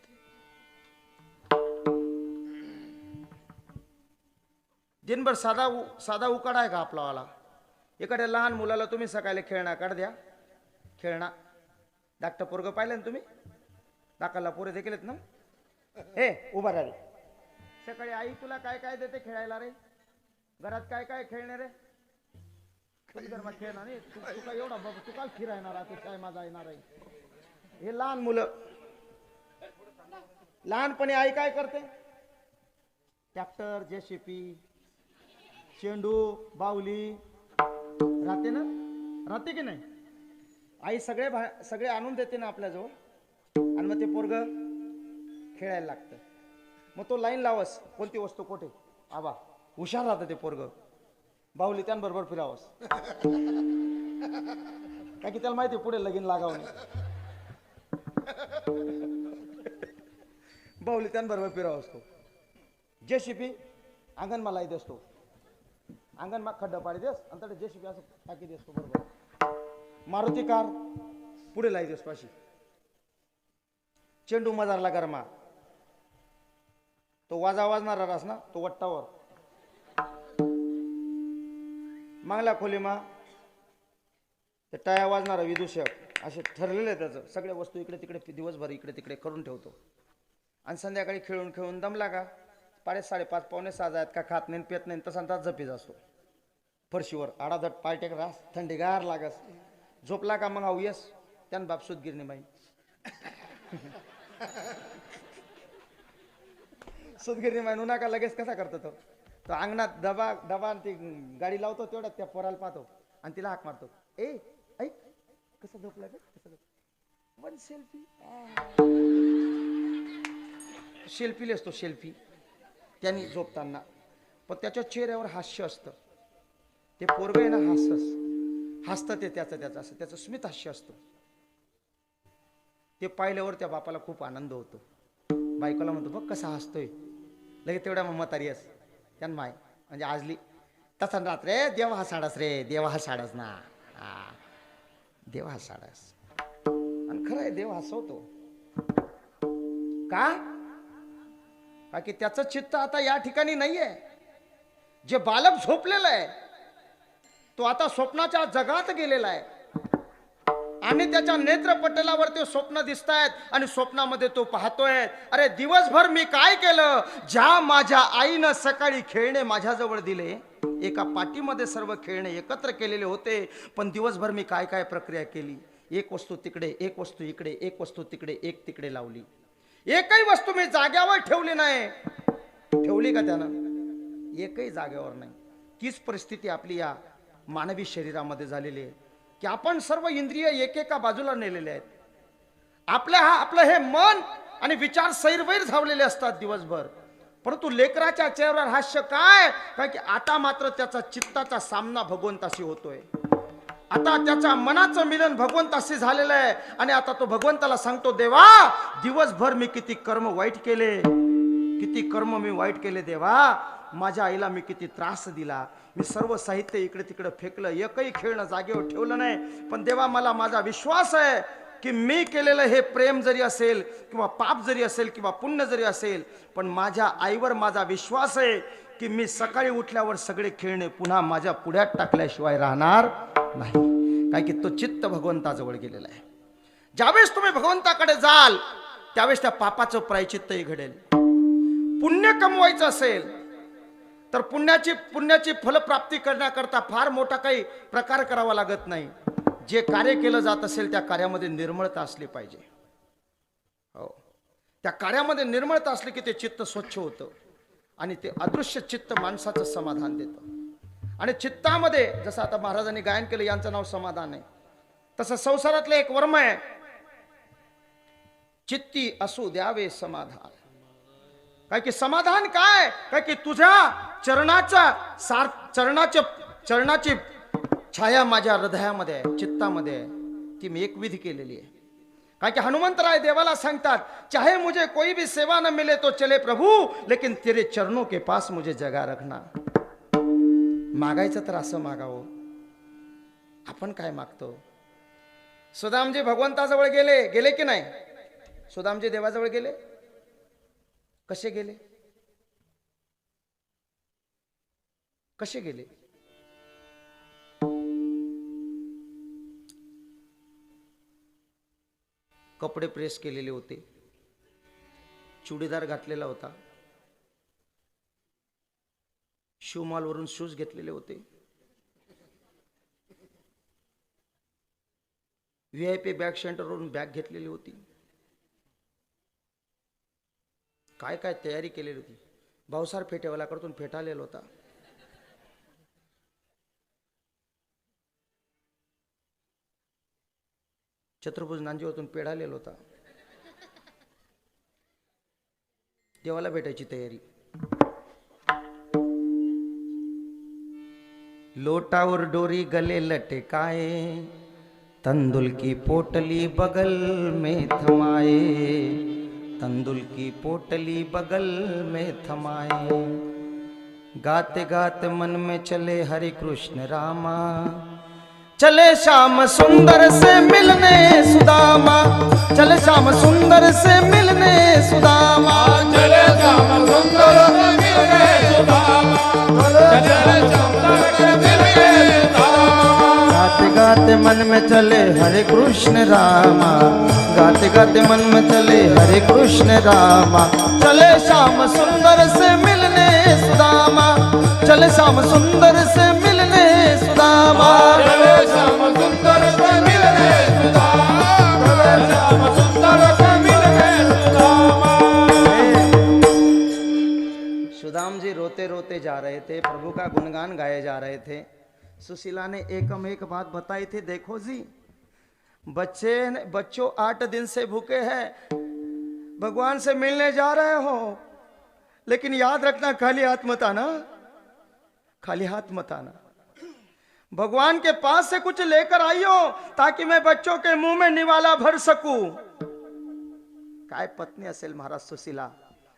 दिनभर साधा उकाडा आहे का आपलावाला? एखाद्या लहान मुलाला तुम्ही सकाळी खेळणा काढ द्या, खेळणा धाकटं पोरग पाहिलं ना तुम्ही? दाखवला पोरे देखील आहेत ना? हे उभा राहा रे. सकाळी आई तुला काय काय देते खेळायला रे? घरात काय काय खेळणे रे? घरात खेळणार नाही तू काय एवढा बाबा, तू काय फिरायणार तू काय माझा येणार आहे? हे लहान मुलं, लहानपणी आई काय करते? ट्रॅक्टर, जेसीपी, चेंडू, बाहुली राहते ना? राहते की नाही? आई सगळे आणून देते ना आपल्याजवळ, आणि मग ते पोरग खेळायला लागतं. मग तो लाईन लावस, कोणती वस्तू कुठे? आबा हुशार राहतं ते पोरग. बाहुली त्यांबरोबर फिरावंस. काय की त्याला माहिती पुढे लगीन लागावं नाही. बाहुली त्यांबरोबर फिरावं असतो. जेसीपी अंगण मला येत असतो. अंगण मा खड्डा पाडी देस आणि त्याला जेसीपी असं टाकी देस बरोबर. मारुती कार पुढे लाई देस पाशी. चेंडू मजारला गरमा तो वाजणारा रास ना तो वट्टावर. मागल्या खोलीमा ते टाया वाजणारा विदूषक असे ठरलेले आहे त्याचं. सगळ्या वस्तू इकडे तिकडे दिवसभर इकडे तिकडे करून ठेवतो. आणि संध्याकाळी खेळून खेळून दमला का 5:30 पावणे 6 आहेत का खात नाही पेत नाही तसा तास झपीत असतो. फरशीवर आडाधट पायटेक रास थंडीगार लागस. झोपला का मग आऊ येस त्यान बाप सुदगिरणी माई. सुदगिरणी माई नुना का लगेच कसा करतो तो अंगणात डबा ती गाडी लावतो तेवढ्यात त्या पोराला पाहतो आणि तिला हाक मारतो. ए ऐक कसं झोपला रे कसं वन सेल्फी. शेल्फी असतो शेल्फी त्यांनी झोपताना. पण त्याच्या चेहऱ्यावर हास्य असतं. ते पोरग आहे ना हसतं ते त्याचं असं त्याचं स्मित हास्य असतं. ते पाहिल्यावर त्या बापाला खूप आनंद होतो. बायकोला म्हणतो बघ कसा हसतोय. लगेच तेवढ्या म्हातारी अस त्यान माय म्हणजे आजली तसा राहत रे देवा हसाडस रे देवा हसाडस ना देवा हसाडस. आणि खरं आहे देव हसवतो का की त्याचं चित्त आता या ठिकाणी नाहीये. जे बालक झोपलेलं आहे तो आता स्वप्नाच्या जगात गेलेला आहे आणि त्याच्या नेत्रपटलावर ते स्वप्न दिसत आहेत आणि स्वप्नामध्ये तो पाहतोय अरे दिवसभर मी काय केलं. ज्या माझ्या आईनं सकाळी खेळणे माझ्याजवळ दिले एका पाटीमध्ये सर्व खेळणे एकत्र केलेले होते. पण दिवसभर मी काय काय प्रक्रिया केली. एक वस्तू तिकडे एक वस्तू इकडे एक वस्तू तिकडे एक तिकडे लावली. एकही वस्तू मी जाग्यावर ठेवली नाही. ठेवली का त्यानं एकही जाग्यावर नाही. तीच परिस्थिती आपली या मानवी शरीरामध्ये झालेली आहे की आपण सर्व इंद्रिय एकेका बाजूला नेलेले आहेत. आपलं हे मन आणि विचार सैरवैर झावलेले असतात दिवसभर. परंतु लेकराच्या चेहऱ्यावर हास्य काय की आता मात्र त्याचा चित्ताचा सामना भगवंताशी होतोय. आता त्याच्या मनाचं मिलन भगवंताशी झालेलं आहे आणि आता तो भगवंताला सांगतो देवा दिवसभर मी किती कर्म वाईट केले. किती कर्म मी वाईट केले देवा. माझ्या आईला मी किती त्रास दिला. मी सर्व साहित्य इकडे तिकडे फेकलं. एकही खेळणं जागेवर ठेवलं नाही. पण देवा मला माझा विश्वास आहे की मी केलेलं हे प्रेम जरी असेल किंवा पाप जरी असेल किंवा पुण्य जरी असेल पण माझ्या आईवर माझा विश्वास आहे की मी सकाळी उठल्यावर सगळे खेळणे पुन्हा माझ्या पुढ्यात टाकल्याशिवाय राहणार नाही. काय की तो चित्त भगवंताजवळ गेलेला आहे. ज्यावेळेस तुम्ही भगवंताकडे जाल त्यावेळेस त्या पापाचं प्रायचित्तही घडेल. पुण्य कमवायचं असेल तर पुण्याची फलप्राप्ती करण्याकरता फार मोठा काही प्रकार करावा लागत नाही. जे कार्य केलं जात असेल त्या कार्यामध्ये निर्मळता असली पाहिजे. हो त्या कार्यामध्ये निर्मळता असली की ते चित्त स्वच्छ होतं आणि ते अदृश्य चित्त माणसाचं समाधान देतं. आणि चित्तामध्ये जसं आता महाराजांनी गायन केलं यांचं नाव समाधान आहे तसं संसारातलं एक वर्म आहे चित्ती असू द्यावे समाधान. काय की समाधान काय की तुझ्या चरणाची छाया माझ्या हृदयामध्ये आहे चित्तामध्ये आहे. ती मी एकविधी केलेली आहे. काय की हनुमंतराय देवाला सांगतात चाहे मुझे कोई भी सेवा न मिले तो चले प्रभु लेकिन तेरे चरणों के पास मुझे जगा रखना. मागायचं तर असं मागावं. आपण काय मागतो. सुदामजी भगवंताजवळ गेले की नाही. सुदामजी देवाजवळ गेले. कसे गेले. कसे गेले. कपडे प्रेस केलेले होते. चुडीदार घातलेला होता. शूमॉलवरून शूज घेतलेले होते. VIP बॅग सेंटरवरून बॅग घेतलेली होती. काय काय तयारी केलेली होती. भाऊसार फेटेवाल्याकडून फेटा आलेला होता. छत्रपती नांजीवरून पेढा आलेला होता. देवाला भेटायची तयारी. लोटा और डोरी गले लटकाए, तंदुल की पोटली बगल में थमाए, तंदुल की पोटली बगल में थमाए। गाते गाते मन में चले हरे कृष्ण रामा, चले श्याम सुंदर से मिलने सुदामा, चले श्याम सुंदर से मिलने सुदामा। चले श्याम सुंदर से मिलने सुदामा, चले श्याम सुंदर से मिलने सुदामा। गाते गाते मन में चले हरे कृष्ण रामा, गाते गाते मन में चले हरे कृष्ण रामा। चले श्याम सुंदर से मिलने सुदामा, चले श्याम सुंदर से मिलने सुदामा। चले श्याम सुंदर से मिलने सुदामा, चले श्याम सुंदर से मिलने सुदामा। सुदाम जी रोते रोते जा रहे थे, प्रभु का गुणगान गाए जा रहे थे। सुशीला ने एकम एक बात बताई थी, देखो जी बच्चों 8 दिन से भूखे हैं, भगवान से मिलने जा रहे हो, लेकिन याद रखना खाली हाथ मत आना, खाली हाथ मत आना। भगवान के पास से कुछ लेकर आइयो, ताकि मैं बच्चों के मुंह में निवाला भर सकूं। काय पत्नी असेल महाराज सुशीला,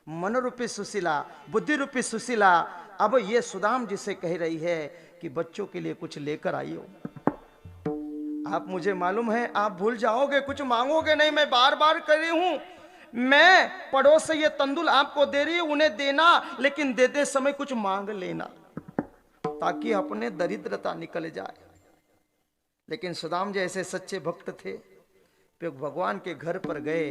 मनोरूपी सुशीला, बुद्धि रूपी सुशीला। अब ये सुदाम जी से कह रही है कि बच्चों के लिए कुछ लेकर आइयो। आप मुझे मालूम है आप भूल जाओगे, कुछ मांगोगे नहीं, मैं बार बार कर रही हूं। मैं पड़ोस से ये तंदुल आपको दे रही हूं, उन्हें देना, लेकिन देते समय कुछ मांग लेना, ताकि अपने दरिद्रता निकल जाए। लेकिन सुदाम जी ऐसे सच्चे भक्त थे, फिर भगवान के घर पर गए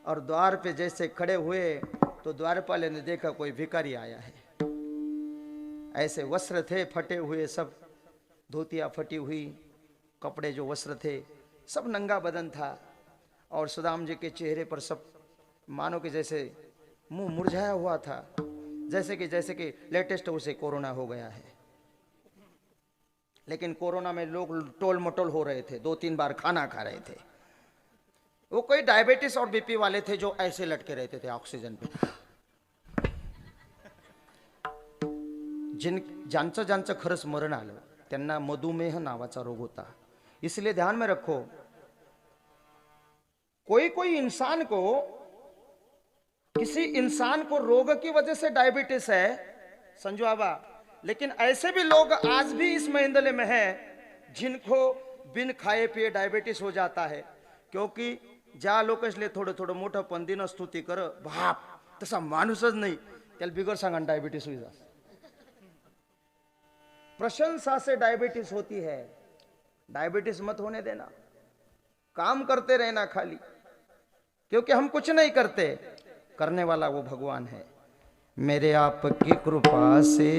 और द्वार पे जैसे खड़े हुए तो द्वारपाल ने देखा कोई भिखारी आया है। ऐसे वस्त्र थे फटे हुए, सब धोतियां फटी हुई, कपड़े जो वस्त्र थे सब नंगा बदन था, और सुदाम जी के चेहरे पर सब मानो कि जैसे मुंह मुरझाया हुआ था, जैसे कि लेटेस्ट उसे कोरोना हो गया है। लेकिन कोरोना में लोग टोल मटोल हो रहे थे, 2-3 बार खाना खा रहे थे। वो कोई डायबिटीज और बीपी वाले थे जो ऐसे लटके रहते थे ऑक्सीजन पे। ज्यांचं खरंच मरण आलं त्यांना मधुमेह नावाचा रोग होता। इसलिए ध्यान में रखो, कोई इंसान को, किसी इंसान को रोग की वजह से डायबिटीज है, संजू बाबा, लेकिन ऐसे भी लोग आज भी इस महिंदले में हैं जिनको बिन खाए पिए डायबिटीज हो जाता है। क्योंकि ज्या लोक थोडं थोडं मोठं पंदीनं स्तुती कर, बाप तसा माणूसच नाही, त्याला बिगर सांगा डायबिटीज हुई जा। प्रशंसा से डायबिटीज होती है, डायबिटीज मत होने देना, काम करते रहना खाली, क्योंकि हम कुछ नहीं करते, करने वाला वो भगवान है। मेरे आपकी कृपा से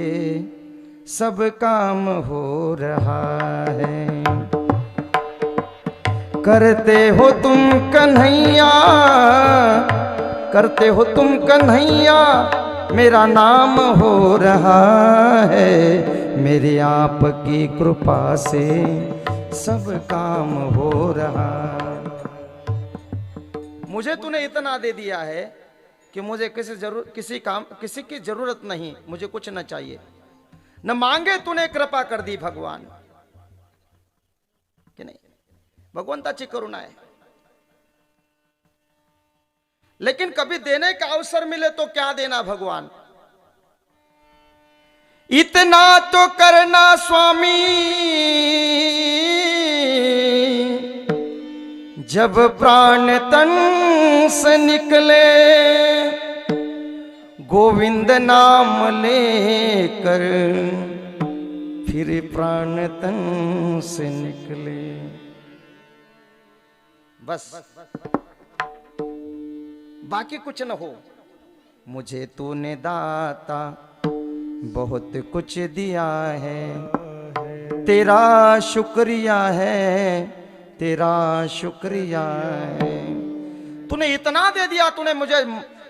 सब काम हो रहा है, करते हो तुम कन्हैया, करते हो तुम कन्हैया, मेरा नाम हो रहा है। मेरी आपकी कृपा से सब काम हो रहा। मुझे तूने इतना दे दिया है कि मुझे किसी की जरूरत नहीं, मुझे कुछ न चाहिए, न मांगे तूने कृपा कर दी भगवान, कि नहीं? भगवंताची करुणा है। लेकिन कभी देने का अवसर मिले तो क्या देना भगवान? इतना तो करना स्वामी, जब प्राण तन से निकले, गोविंद नाम लेकर फिर प्राण तन से निकले। बस बाकी कुछ न हो। मुझे तूने दाता बहुत कुछ दिया है, तेरा शुक्रिया है, तेरा शुक्रिया है। तूने इतना दे दिया, तूने मुझे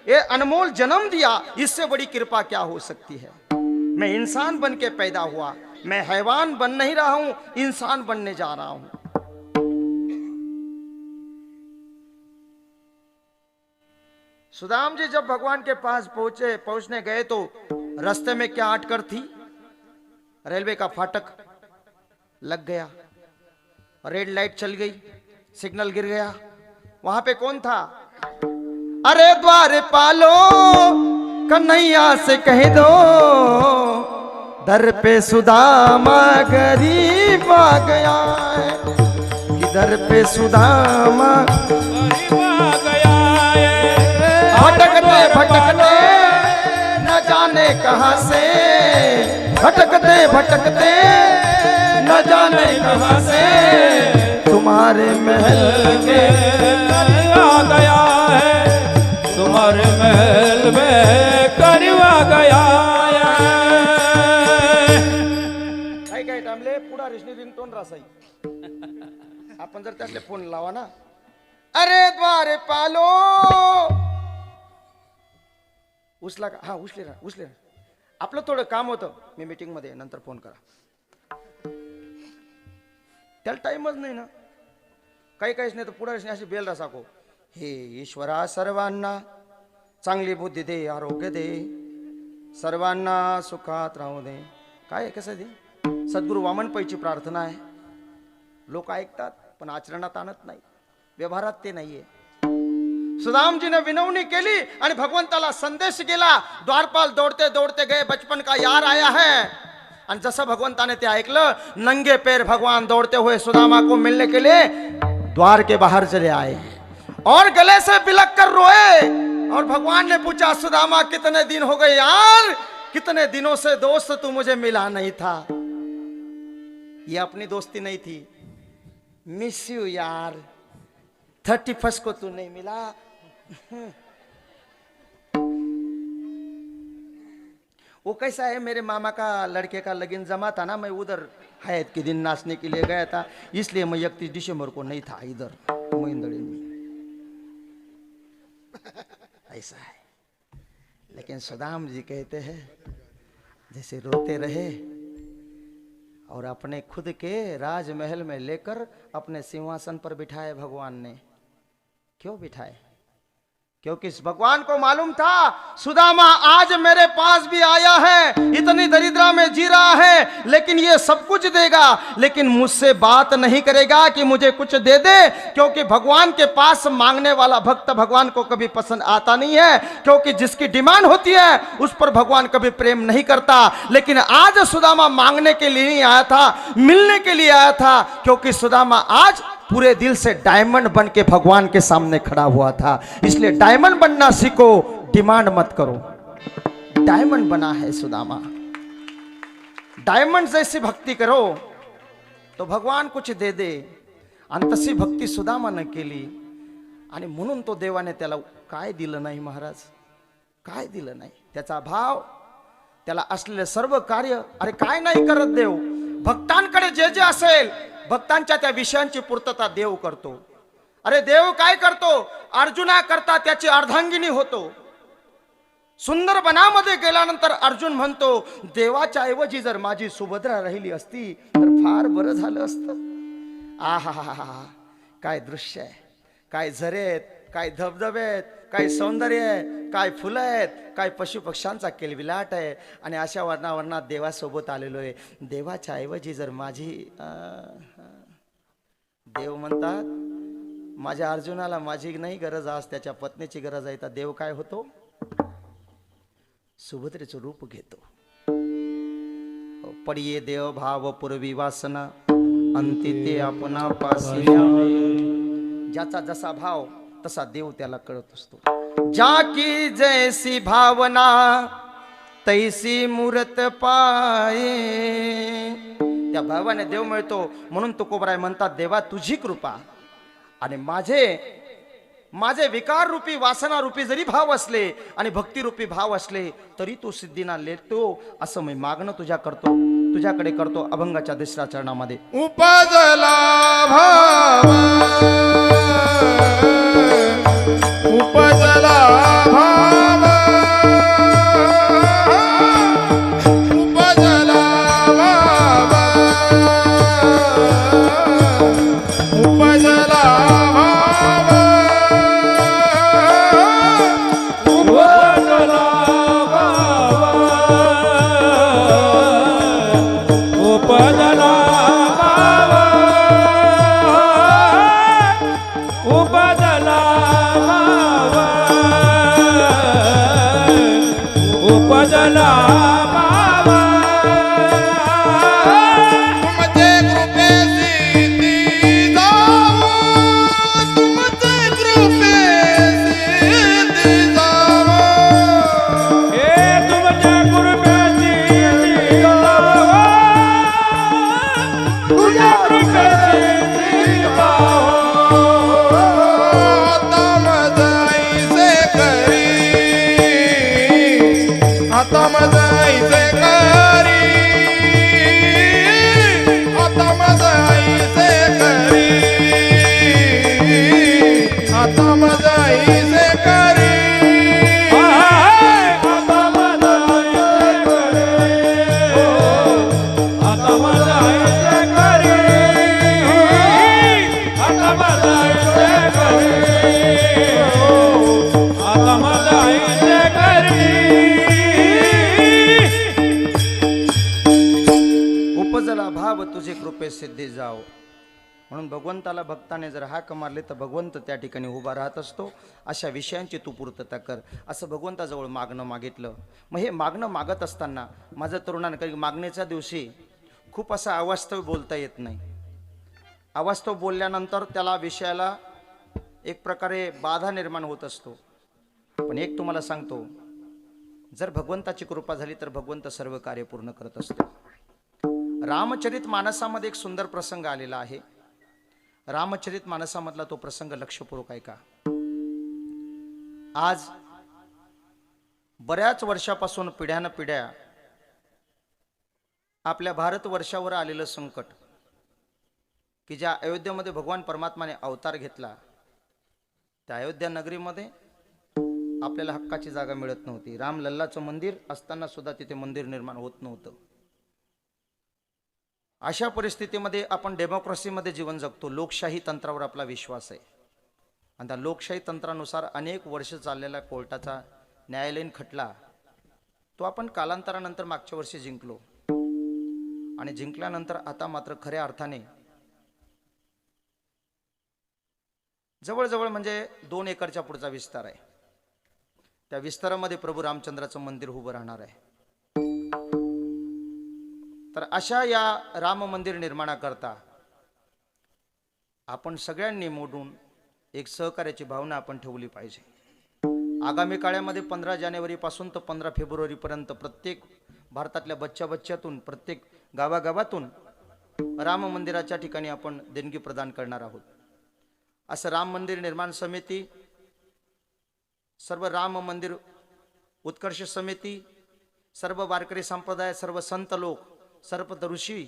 ये अनमोल जन्म दिया, इससे बड़ी कृपा क्या हो सकती है? मैं इंसान बन के पैदा हुआ, मैं हैवान बन नहीं रहा हूं, इंसान बनने जा रहा हूं। सुदाम जी जब भगवान के पास पहुंचने गए तो रास्ते में क्या अटकर थी? रेलवे का फाटक लग गया, रेड लाइट चल गई, सिग्नल गिर गया। वहां पे कौन था? अरे द्वार पालो कन्हैया से कह दो, दर पे सुदामा गरीब आ गया है, कि दर पे सुदामा आ गया है। भटकते भटकते न जाने कहां से, भटकते भटकते न जाने कहां से, तुम्हारे महल में आ गया है, तुम्हारे महल में करवा गया है। काय काय टामले पुढा रेशनी रिंगटोन रासाई आपण जर त्यातले फोन लावा ना, अरे द्वारे पालो उचला का? हा उचले ना, उचले ना. आपलं थोडं काम होतं, मी मीटिंग मध्ये आहे, नंतर फोन करा. त्याला टाइमच नाही ना, काही काहीच नाही तर पुढे अशी बेल रसाको. हे ईश्वरा सर्वांना चांगली बुद्धी दे, आरोग्य दे, सर्वांना सुखात राहू दे. काय आहे, कसं दे? सद्गुरू वामन पैची प्रार्थना आहे. लोक ऐकतात पण आचरणात आणत नाही, व्यवहारात ते नाहीये. सुदामजीने विनवणी केली आणि भगवंताला संदेश गेला. द्वारपाल दौड़ते दौड़ते गए, बचपन का यार आया है. आणि जसं भगवंताने ते ऐकलं, नंगे पैर भगवान दौड़ते हुए सुदामा को मिलने के लिए द्वार के बाहर चले आए और गले से बिलक कर रोए. और भगवान ने पूछा, सुदामा कितने दिन हो गए यार, कितने दिनों से दोस्त तू मुझे मिला नहीं था. ये अपनी दोस्ती नहीं थी, मिस यू यार, 31 को तू नहीं मिला. वो कैसा है, मेरे मामा का लड़के का लगन जमा था ना, मैं उधर हयात के दिन नाचने के लिए गया था, इसलिए मैं 31 दिसंबर को नहीं था इधर मोइंदड़ी में. ऐसा है. लेकिन सुदाम जी कहते हैं जैसे रोते रहे और अपने खुद के राजमहल में लेकर अपने सिंहासन पर बिठाए भगवान ने. क्यों बिठाए? क्योंकि इस भगवान को मालूम था सुदामा आज मेरे पास भी आया है, इतनी दरिद्रा में जी रहा है, लेकिन ये सब कुछ देगा, लेकिन मुझसे बात नहीं करेगा कि मुझे कुछ दे दे. क्योंकि भगवान के पास मांगने वाला भक्त भगवान को कभी पसंद आता नहीं है, क्योंकि जिसकी डिमांड होती है उस पर भगवान कभी प्रेम नहीं करता. लेकिन आज सुदामा मांगने के लिए नहीं आया था, मिलने के लिए आया था. क्योंकि सुदामा आज पूरे दिल से डायमंड बन के भगवान के सामने खड़ा हुआ था. इसलिए डायमंड बनना सीखो, डिमांड मत करो. डायमंड बना है सुदामा, डायमंड जैसी भक्ती करो तो भगवान कुछ दे दे. आणि तशी भक्ती सुदामानं केली आणि म्हणून तो देवाने त्याला काय दिलं नाही महाराज, काय दिलं नाही. त्याचा भाव, त्याला असलेले सर्व कार्य, अरे काय नाही करत देव. भक्तांकडे जे जे असेल भक्तांच्या त्या विषयांची पूर्तता देव करतो. अरे देव काय करतो, अर्जुना करता त्याची अर्धांगिनी होतो. सुंदर बनामध्ये गेल्यानंतर अर्जुन म्हणतो, देवाच्या ऐवजी जर माझी सुभद्रा राहिली असती तर फार बरं झालं असतं. आहा, काय दृश्य आहे, काय झरे आहेत, काय धबधबे आहेत, काय सौंदर्य आहे, काय फुलं आहेत, काय पशुपक्ष्यांचा किलबिलाट आहे. आणि अशा वर्णावर्णात देवासोबत आलेलो आहे. देवाच्या ऐवजी जर माझी देव म्हणतात, माझ्या अर्जुनाला माझी नाही गरज, आज त्याच्या पत्नीची गरज आहे. तर देव काय होतो, सुभद्रेचं रूप घेतो. पडिये देव भाव पूर्वी वासना, अंती ते आपणा पासी. ज्याचा जसा भाव तसा देव त्याला कळत असतो. जाकी जैसी भावना तैसी मूर्त पाये. त्या भावाने देव मिळतो. म्हणून तुकोबराय म्हणतात, देवा तुझी कृपा आणि माझे विकार रूपी वासना रूपी जरी भाव असले आणि भक्ती रूपी भाव असले तरी तू सिद्धीना लेतो. असं मी मागणं तुझ्याकडे करतो. अभंगाच्या 2ऱ्या चरणामध्ये उपजला भाव, उपजला भाव, उपजला भाव, उपजला भाव, उपजला भाव, भजला भाव तुझे कृपे सिद्धी जाओ. म्हणून भगवंताला भक्ताने जर हाक मारले तर भगवंत त्या ठिकाणी उभा राहत असतो. अशा विषयांची तू पूर्तता कर असं भगवंताजवळ मागणं मागितलं. मग हे मागणं मागत असताना माझं तरुणानं काही मागण्याच्या दिवशी खूप असं अवास्तव बोलता येत नाही. अवास्तव बोलल्यानंतर त्याला विषयाला एक प्रकारे बाधा निर्माण होत असतो. पण एक तुम्हाला सांगतो, जर भगवंताची कृपा झाली तर भगवंत सर्व कार्य पूर्ण करत असतो. रामचरित मानसामध्ये एक सुंदर प्रसंग आलेला आहे. रामचरित मानसामधला तो प्रसंग लक्षपूर्वक ऐका. आज बऱ्याच वर्षापासून पिढ्यानं पिढ्या आपल्या भारतवर्षावर आलेलं संकट, की ज्या अयोध्येमध्ये भगवान परमात्माने अवतार घेतला, त्या अयोध्या नगरीमध्ये आपल्याला हक्काची जागा मिळत नव्हती. रामलल्लाचं मंदिर असताना सुद्धा तिथे मंदिर निर्माण होत नव्हतं. अशा परिस्थितीमध्ये आपण डेमोक्रेसीमध्ये जीवन जगतो. लोकशाही तंत्रावर आपला विश्वास आहे. आणि त्या लोकशाही तंत्रानुसार अनेक वर्ष चाललेला कोर्टाचा न्यायालयीन खटला तो आपण कालांतरानंतर मागच्या वर्षी जिंकलो. आणि जिंकल्यानंतर आता मात्र खऱ्या अर्थाने जवळजवळ म्हणजे 2 एकरच्या पुढचा विस्तार आहे. त्या विस्तारामध्ये प्रभू रामचंद्राचं मंदिर उभं राहणार आहे. तर अशा या राम मंदिर निर्माणाकरता आपण सगळ्यांनी मोडून एक सहकार्याची भावना आपण ठेवली पाहिजे. आगामी काळामध्ये 15 जानेवारीपासून तर 15 फेब्रुवारीपर्यंत प्रत्येक भारतातल्या बच्च्यातून प्रत्येक गावागावातून राम मंदिराच्या ठिकाणी आपण देणगी प्रदान करणार आहोत. असं राम मंदिर निर्माण समिती, सर्व राम मंदिर उत्कर्ष समिती, सर्व वारकरी संप्रदाय, सर्व संत लोक, सर्व ऋषी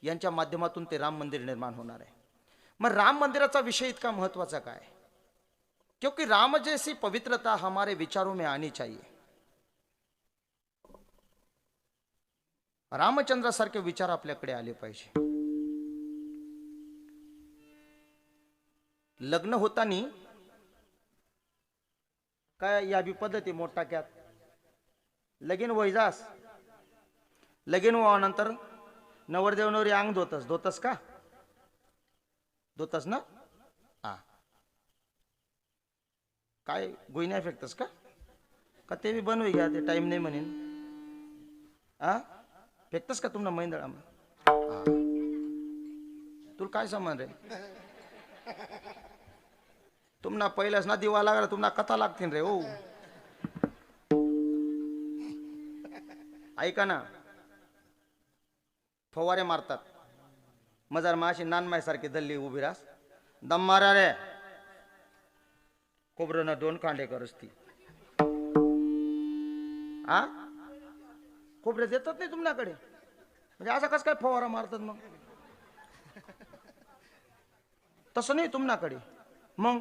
यांच्या माध्यमातून ते राम मंदिर निर्माण होणार आहे. मग राम मंदिराचा विषय इतका महत्वाचा काय? क्योंकि राम जैसी पवित्रता हमारे विचारों में आनी चाहिए. रामचंद्रासारखे विचार आपल्याकडे आले पाहिजे. लग्न होतानी काय या बी पद्धती मोठाक्यात लगीन वैजास, लगीन व्हावानंतर नवरदेव नवरी अंग धोतस का? धोतस ना? हा, काय गुईन्या फेकतस का? का ते बी बनवी घ्या, ते टाइम नाही म्हणेन. हा, फेकतस का तुम्हाला मैंदळा? तुला काय संबंध रे? तुम्हाला पहिल्याच ना दिवा लागला, तुम्हाला कथा लागतील रे. हो, ऐका ना, फवारे मारतात. मजार माशी नानमायसारखी दल्ली उभी रास, दम मारा रे. कोबरं 2 कांडे करस ती. आ, खोबरे देतात नाही तुमच्याकडे? म्हणजे असं कसं काय फवारा मारतात मग? तसं नाही तुमच्याकडे. मग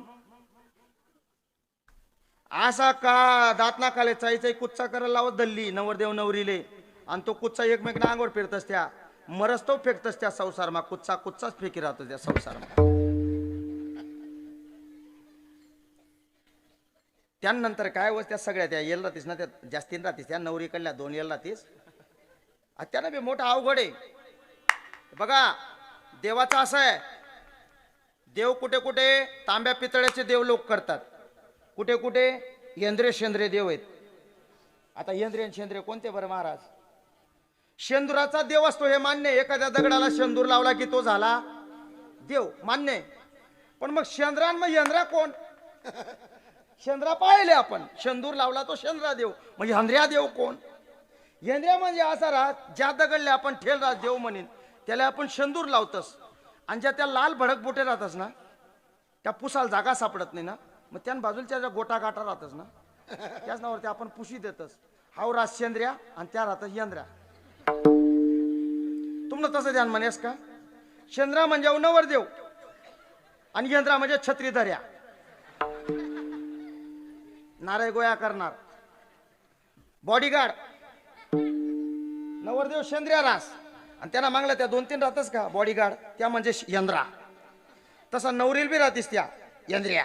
असा का दात नाकाले चाईचाई कुच्चा करायला लावत दल्ली नवरदेव नवरीले, आणि तो कुच्चा एकमेकांना अंगावर फिरतस, त्या मरस तो फेकतस त्या संसारमा. कुच्चाच फेकी राहतो त्या संसारमा. त्यानंतर काय होत, त्या सगळ्या त्या येल राहतीस ना, त्या जास्तीन राहतीस, त्या नवरीकडल्या 2 येल राहतीस. त्यानं बी मोठा अवघड आहे. बघा, देवाचा असं आहे, देव कुठे कुठे तांब्या पितळ्याचे देव लोक करतात, कुठे कुठे येंद्रे शेंद्रे देव आहेत. आता येंद्रे आणि शेंद्रे कोणते बरं महाराज? शेंदुराचा देव असतो हे मान्य. एखाद्या दगडाला शेंदूर लावला की तो झाला देव, मान्य. पण मग शेंद्रान मग येंद्रा कोण? शेंद्रा पाहिले आपण, शेंदूर लावला तो शेंद्रा देव. मग येंद्र्या देव कोण? येंद्र्या म्हणजे असा राहत, ज्या दगडले आपण ठेल राहत देव म्हणेन त्याला आपण शेंदूर लावतस. आणि ज्या त्या लाल भडक बोटे राहतस ना, त्या पुसाल जागा सापडत नाही ना, मग त्या बाजूच्या ज्या गोटा गाठा राहतस ना, त्याच नावावरती आपण पुशी देतस. हाव रात शेंद्र्या आणि त्या राहतस यंद्र्या. तुम्हाला तसं ध्यान म्हणेस का? शेंद्रा म्हणजे नवरदेव आणि यंद्रा म्हणजे छत्रीधर्या, नारळ गोया करणार बॉडीगार्ड. नवरदेव शेंद्र्या रास आणि त्यांना मागला त्या 2-3 राहतच का बॉडीगार्ड, त्या म्हणजे यंद्रा. तसा नवरील बी राहतीस त्या यंद्र्या.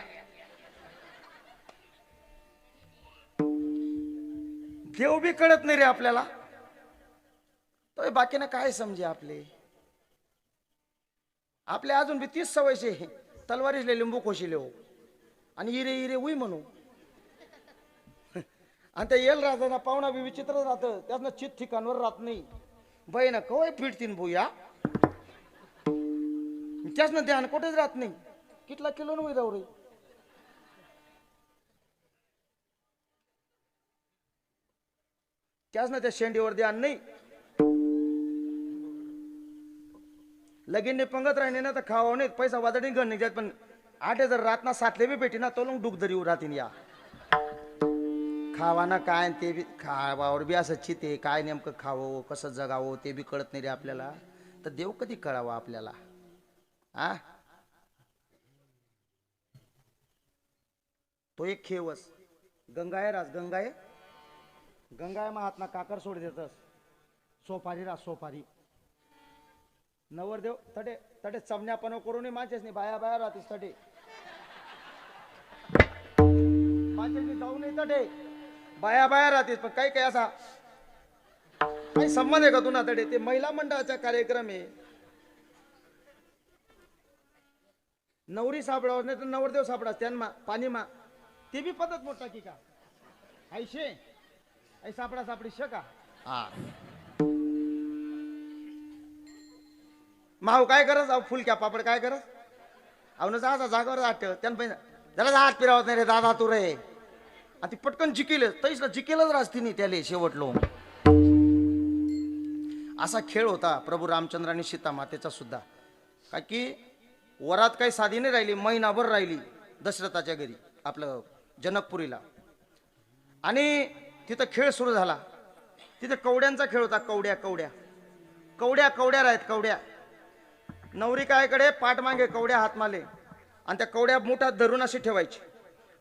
देव बी कळत नाही रे आपल्याला. तो बाकीनं काय समजे आपले. आपल्या अजून बी 30 सवयचे तलवारीले लिंबू खोशिले हो आणि इरे इरे उई म्हणू आणि ते येल राहताना पाहुणा बी विचित्र राहतं त्यातनं चित ठिकाणवर राहत नाही बाई ना कवय फिरतीन भूया त्यातनं ध्यान कुठेच राहत नाही कितला किलो न जाऊ रे त्याच ना त्या शेंडीवर ध्यान नाही लगीन पंगत राहिने ना तर खावा नाही पैसा वादडी गण नाही पण 8,000 रात ना 7ले बी भेटी ना तो लोक डुक दरी राहतील या खावा ना काय ते बी खावावर बी असं चिते काय नेमकं खावं कसं जगावं ते बी कळत नाही रे आपल्याला तर देव कधी कळावा आपल्याला आ तो एक खेवस गंगाय राज गंगाय गंगाय महात्मा काकर सोड देतस सोपारी राज सोपारी नवरदेव तटे तटे चमण्यापण करून माझेच नाही बाया बाया राहतीस तटे माझे जाऊ नाही तटे बाया बाया राहतीस पण काही काही असा काही संबंध आहे का तुला तडे ते महिला मंडळाचा कार्यक्रम आहे नवरी सापडावर नाही तर नवरदेव सापडा त्यांना पाणी मा ते बी पद्धत मोठा की का ऐशे ऐ सापडा सापडी शका हा माऊ काय करस अहो फुलक्या पापड काय करस अहो न जा जागावर आठ त्यानं पण त्याला हात फिरावत नाही रे दादा तू रे आणि ती पटकन जिकेलच तैसला जिकेलच राजती नाही त्याले शेवटलो असा खेळ होता प्रभू रामचंद्र आणि सीता मातेचा सुद्धा का की वरात काही साधी नाही राहिली महिनाभर राहिली दशरथाच्या घरी आपलं जनकपुरीला आणि तिथं खेळ सुरू झाला तिथे कवड्यांचा खेळ होता कवड्या कवड्या कवड्या कवड्या आहेत कवड्या नवरी कायकडे पाठ मागे कवड्या हात माले आणि त्या कवड्या मोठ्यात धरून अशी ठेवायची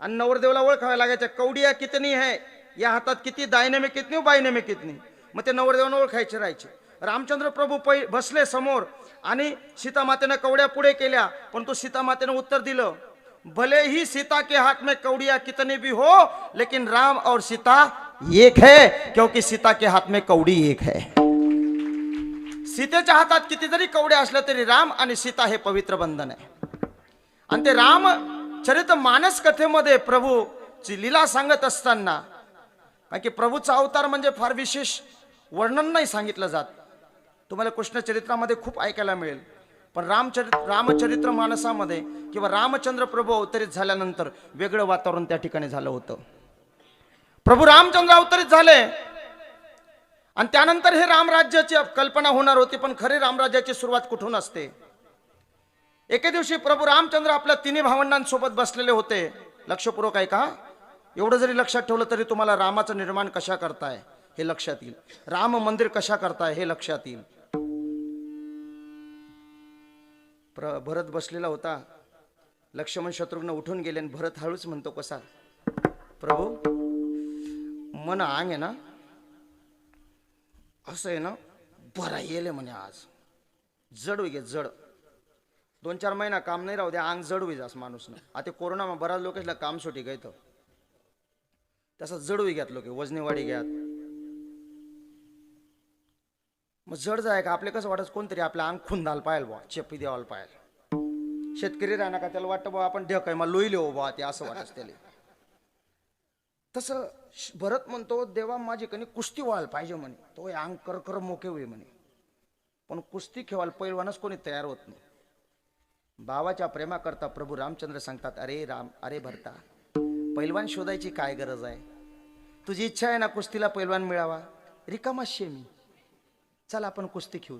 आणि नवरदेवला ओळखायला लागायच्या कवड्या कितनी है या हातात किती दाहिने में कितनी बाईने में कितनी मग ते नवरदेवानं ओळखायचे राहायचे रामचंद्र प्रभू बसले समोर आणि सीता मातेने कवड्या पुढे केल्या पण तो सीता मातेने उत्तर दिलं भले ही सीता के हाथ में कवड़िया कितनी भी हो लेकिन राम और सीता एक है क्योंकि सीता के हाथ में कवडी एक है सीतेच्या हातात किती जरी कवड्या असल्या तरी राम आणि सीता हे पवित्र बंधन आहे आणि ते राम चरित्र मानस कथेमध्ये प्रभूची लीला सांगत असताना कारण की प्रभूचा अवतार म्हणजे फार विशेष वर्णन नाही सांगितलं जात तुम्हाला कृष्ण चरित्रामध्ये खूप ऐकायला मिळेल पण रामचरित्र मानसामध्ये किंवा रामचंद्र प्रभू अवतरित झाल्यानंतर वेगळं वातावरण त्या ठिकाणी झालं होतं प्रभू रामचंद्र अवतरित झाले आणि त्यानंतर हे रामराज्याची कल्पना होणार होती पण खरी रामराज्याची सुरुवात कुठून असते एके दिवशी प्रभू रामचंद्र आपल्या तिन्ही भावंडांसोबत बसलेले होते लक्षपूर्वक ऐका एवढं जरी लक्षात ठेवलं तरी तुम्हाला रामाचं निर्माण कशा करताय हे लक्षात येईल राम मंदिर कशा करताय हे लक्षात येईल भरत बसलेला होता लक्ष्मण शत्रुघ्न उठून गेले आणि भरत हळूच म्हणतो कसा प्रभू मन आंग आहे ना असं आहे ना बरा येले म्हणे आज जड होई गे जड 2-4 महिना काम नाही राहू द्या अंग जड होई जास माणूस ना आता कोरोना में बराच लोक काम सुटी गयत तसं जड होई घ्यात लोक वजनी वाढी घ्यात मग जड जाय का आपले कसं वाटत कोणतरी आपल्या अंग खुंदाल पाहिल बा चेपी द्यावाल पाहिल शेतकरी राहणार का त्याला वाटतं बा आपण ढेकाय मग लोई लिहो बा ते असं वाटत त्याला तसं भरत म्हणतो देवा माझी कणी कुस्ती व्हायला पाहिजे म्हणे तो अंग कर कर मोके होई म्हणे पण कुस्ती खेळायला पैलवानच कोणी तयार होत नाही भावाच्या प्रेमाकरता प्रभू रामचंद्र सांगतात अरे राम अरे भरता पैलवान शोधायची काय गरज आहे तुझी इच्छा आहे ना कुस्तीला पैलवान मिळावा रिकामा शेमी चल आपण कुस्ती खेळू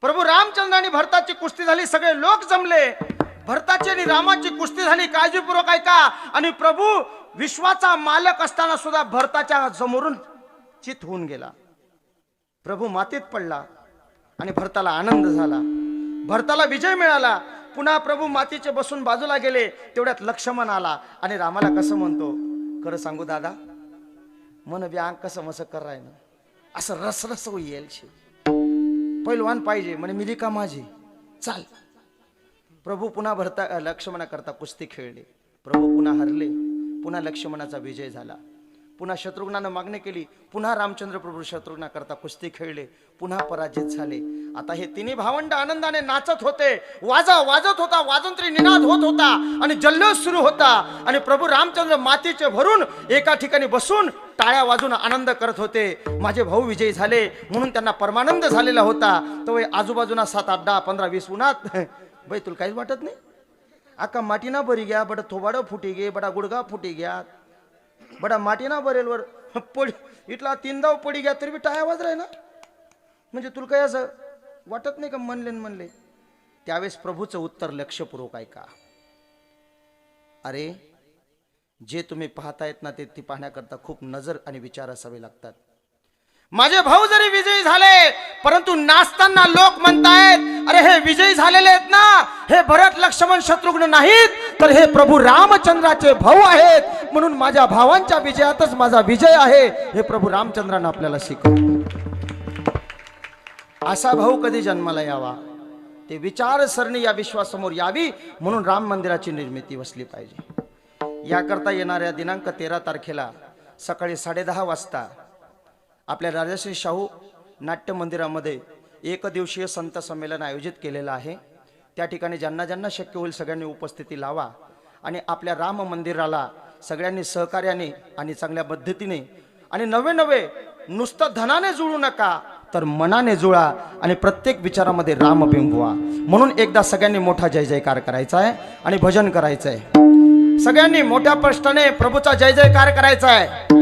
प्रभू रामचंद्र आणि भरताची कुस्ती झाली सगळे लोक जमले भरताची आणि रामाची कुस्ती झाली काळजीपूर्वक ऐका आणि प्रभू विश्वाचा मालक असताना सुद्धा भरताच्या समोरून चित होऊन गेला प्रभू मातीत पडला आणि भरताला आनंद झाला भरताला विजय मिळाला पुन्हा प्रभू मातीचे बसून बाजूला गेले तेवढ्यात लक्ष्मण आला आणि रामाला कसं म्हणतो खरं सांगू दादा मन व्यांग कसं मस कर राय ना असं रसरस येईल पैलवान पाहिजे म्हणे मिली का माझी चाल प्रभू पुन्हा लक्ष्मणा करता कुस्ती खेळले प्रभू पुन्हा हरले पुन्हा लक्ष्मणाचा विजय झाला पुन्हा शत्रुघ्नानं मागणी केली, पुन्हा रामचंद्र प्रभू शत्रुघ्नाकरता कुस्ती खेळले, पुन्हा पराजित झाले. आता हे तिन्ही भावंड आनंदाने नाचत होते, वाजत होता, वाजंत्री निनाद होत होता आणि जल्लोष सुरू होता. आणि प्रभू रामचंद्र मातीचे भरून एका ठिकाणी बसून टाळ्या वाजून आनंद करत होते. माझे भाऊ विजयी झाले म्हणून त्यांना परमानंद झालेला होता. तो आजूबाजूला 7, 8, 10, 15, 20 उन्हात बाई तुला काहीच वाटत नाही. आका माटीना बरी घ्या, बडा थोबाडं फुटी गे, बडा गुडगा फुटी घ्या, बडा माटीना बरेलवर पडी इथला 3 धाव पडी घ्या तरी बी टाळ्या वाजराय ना. म्हणजे तुला काही असं वाटत नाही का म्हणले. त्यावेळेस प्रभूचं उत्तर लक्षपूर्वक ऐका. अरे जे तुम्ही पाहतायत ना ते पाहण्याकरता खूप नजर आणि विचार असावे लागतात. माझे भाऊ जरी विजयी झाले परंतु नाचताना लोक म्हणतायत अरे हे विजयी झालेले आहेत ना, हे भरत लक्ष्मण शत्रुघ्न नाहीत तर हे प्रभू रामचंद्राचे भाऊ आहेत. म्हणून माझ्या भावांच्या विजयातच माझा विजय आहे हे प्रभू रामचंद्रानं आपल्याला शिकवलं. असा भाऊ कधी जन्माला यावा, ते विचारसरणी या विश्वासमोर यावी म्हणून राम मंदिराची निर्मिती वसली पाहिजे. याकरता येणाऱ्या दिनांक 13 तारखेला सकाळी 10:30 वाजता आपल्या राजश्री शाहू नाट्य मंदिरामध्ये एक दिवसीय संत संमेलन आयोजित केलेलं आहे. त्या ठिकाणी ज्यांना ज्यांना शक्य होईल सगळ्यांनी उपस्थिती लावा आणि आपल्या राम मंदिराला सगळ्यांनी सहकार्याने आणि चांगल्या पद्धतीने आणि नवे नुसतं धनाने जुळू नका तर मनाने जुळा आणि प्रत्येक विचारामध्ये राम बिंबवा. म्हणून एकदा सगळ्यांनी मोठा जय जयकार करायचा आहे आणि भजन करायचं आहे. सगळ्यांनी मोठ्या प्रश्नाने प्रभूचा जय जयकार करायचा आहे.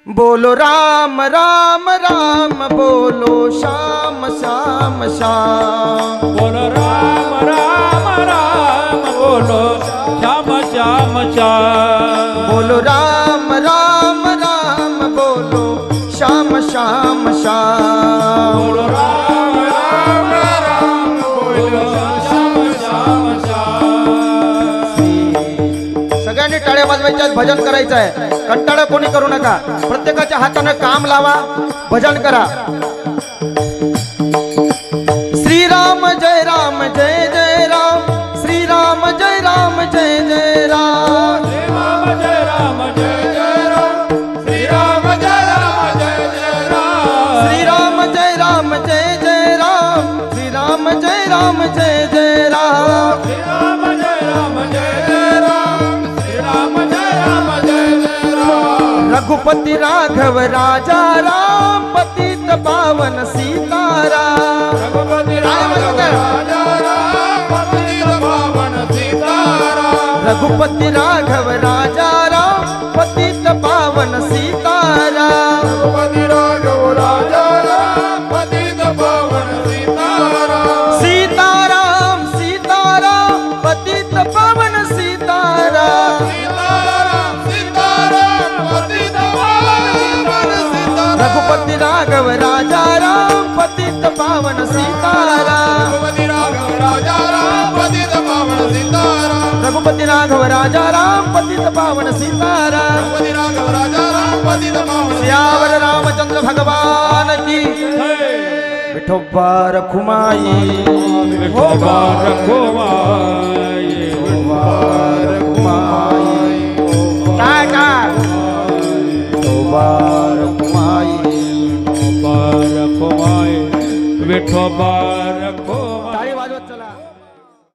बोलो राम राम राम, बोलो श्याम श्याम श्याम, बोलो राम राम राम, बोलो श्याम श्याम श्याम, बोलो राम राम राम, बोलो श्याम श्याम श्याम, बोलो राम राम राम, बोलो श्याम श्याम श्याम. सगळ्यांनी टाळ्या वाजवायच्या, भजन करायचं आहे. कंटाळा कोणी करू नका, प्रत्येकाच्या हाताने काम लावा, भजन करा. श्रीराम जय राम जय जय राम, श्रीराम जय राम जय जय राम, श्री राम जय राम जय जय राम, श्री राम जय राम जय जय राम, श्रीराम जय राम जय जय राम, श्रीराम जय राम जय जय राम, श्री राम जय राम जय जय राम, श्री राम जय राम जय जय राम. रघुपति राघव राजा राम, पतित पावन सीताराम, रघुपति राघव राजा राम, पतित पावन सीताराम, रघुपति राघव राजा राम, पतित पावन सीताराम, रघुपति राघव राजा राम, पतित पावन सीताराम, सीताराम सीताराम, पतित पावन सीताराम, सीताराम सीताराम, पतित पावन सीताराम, रघुपति राघव राजा राम, पतित पावन सीताराम, रघुपति राघव राजा राम, पतित पावन सीताराम, रघुपति राघव राजा राम, पतित पावन सीताराम. रघुपति राघव राजा राम, पतित पावन सियावर रामचंद्र भगवान की, विठोबा रखुमाई, विठोबा रखुमाई, विठोबा रखुमाई, टाटा, विठोबा रखुमाई, विठोबा रखुमाई, विठोबा रखुमाई.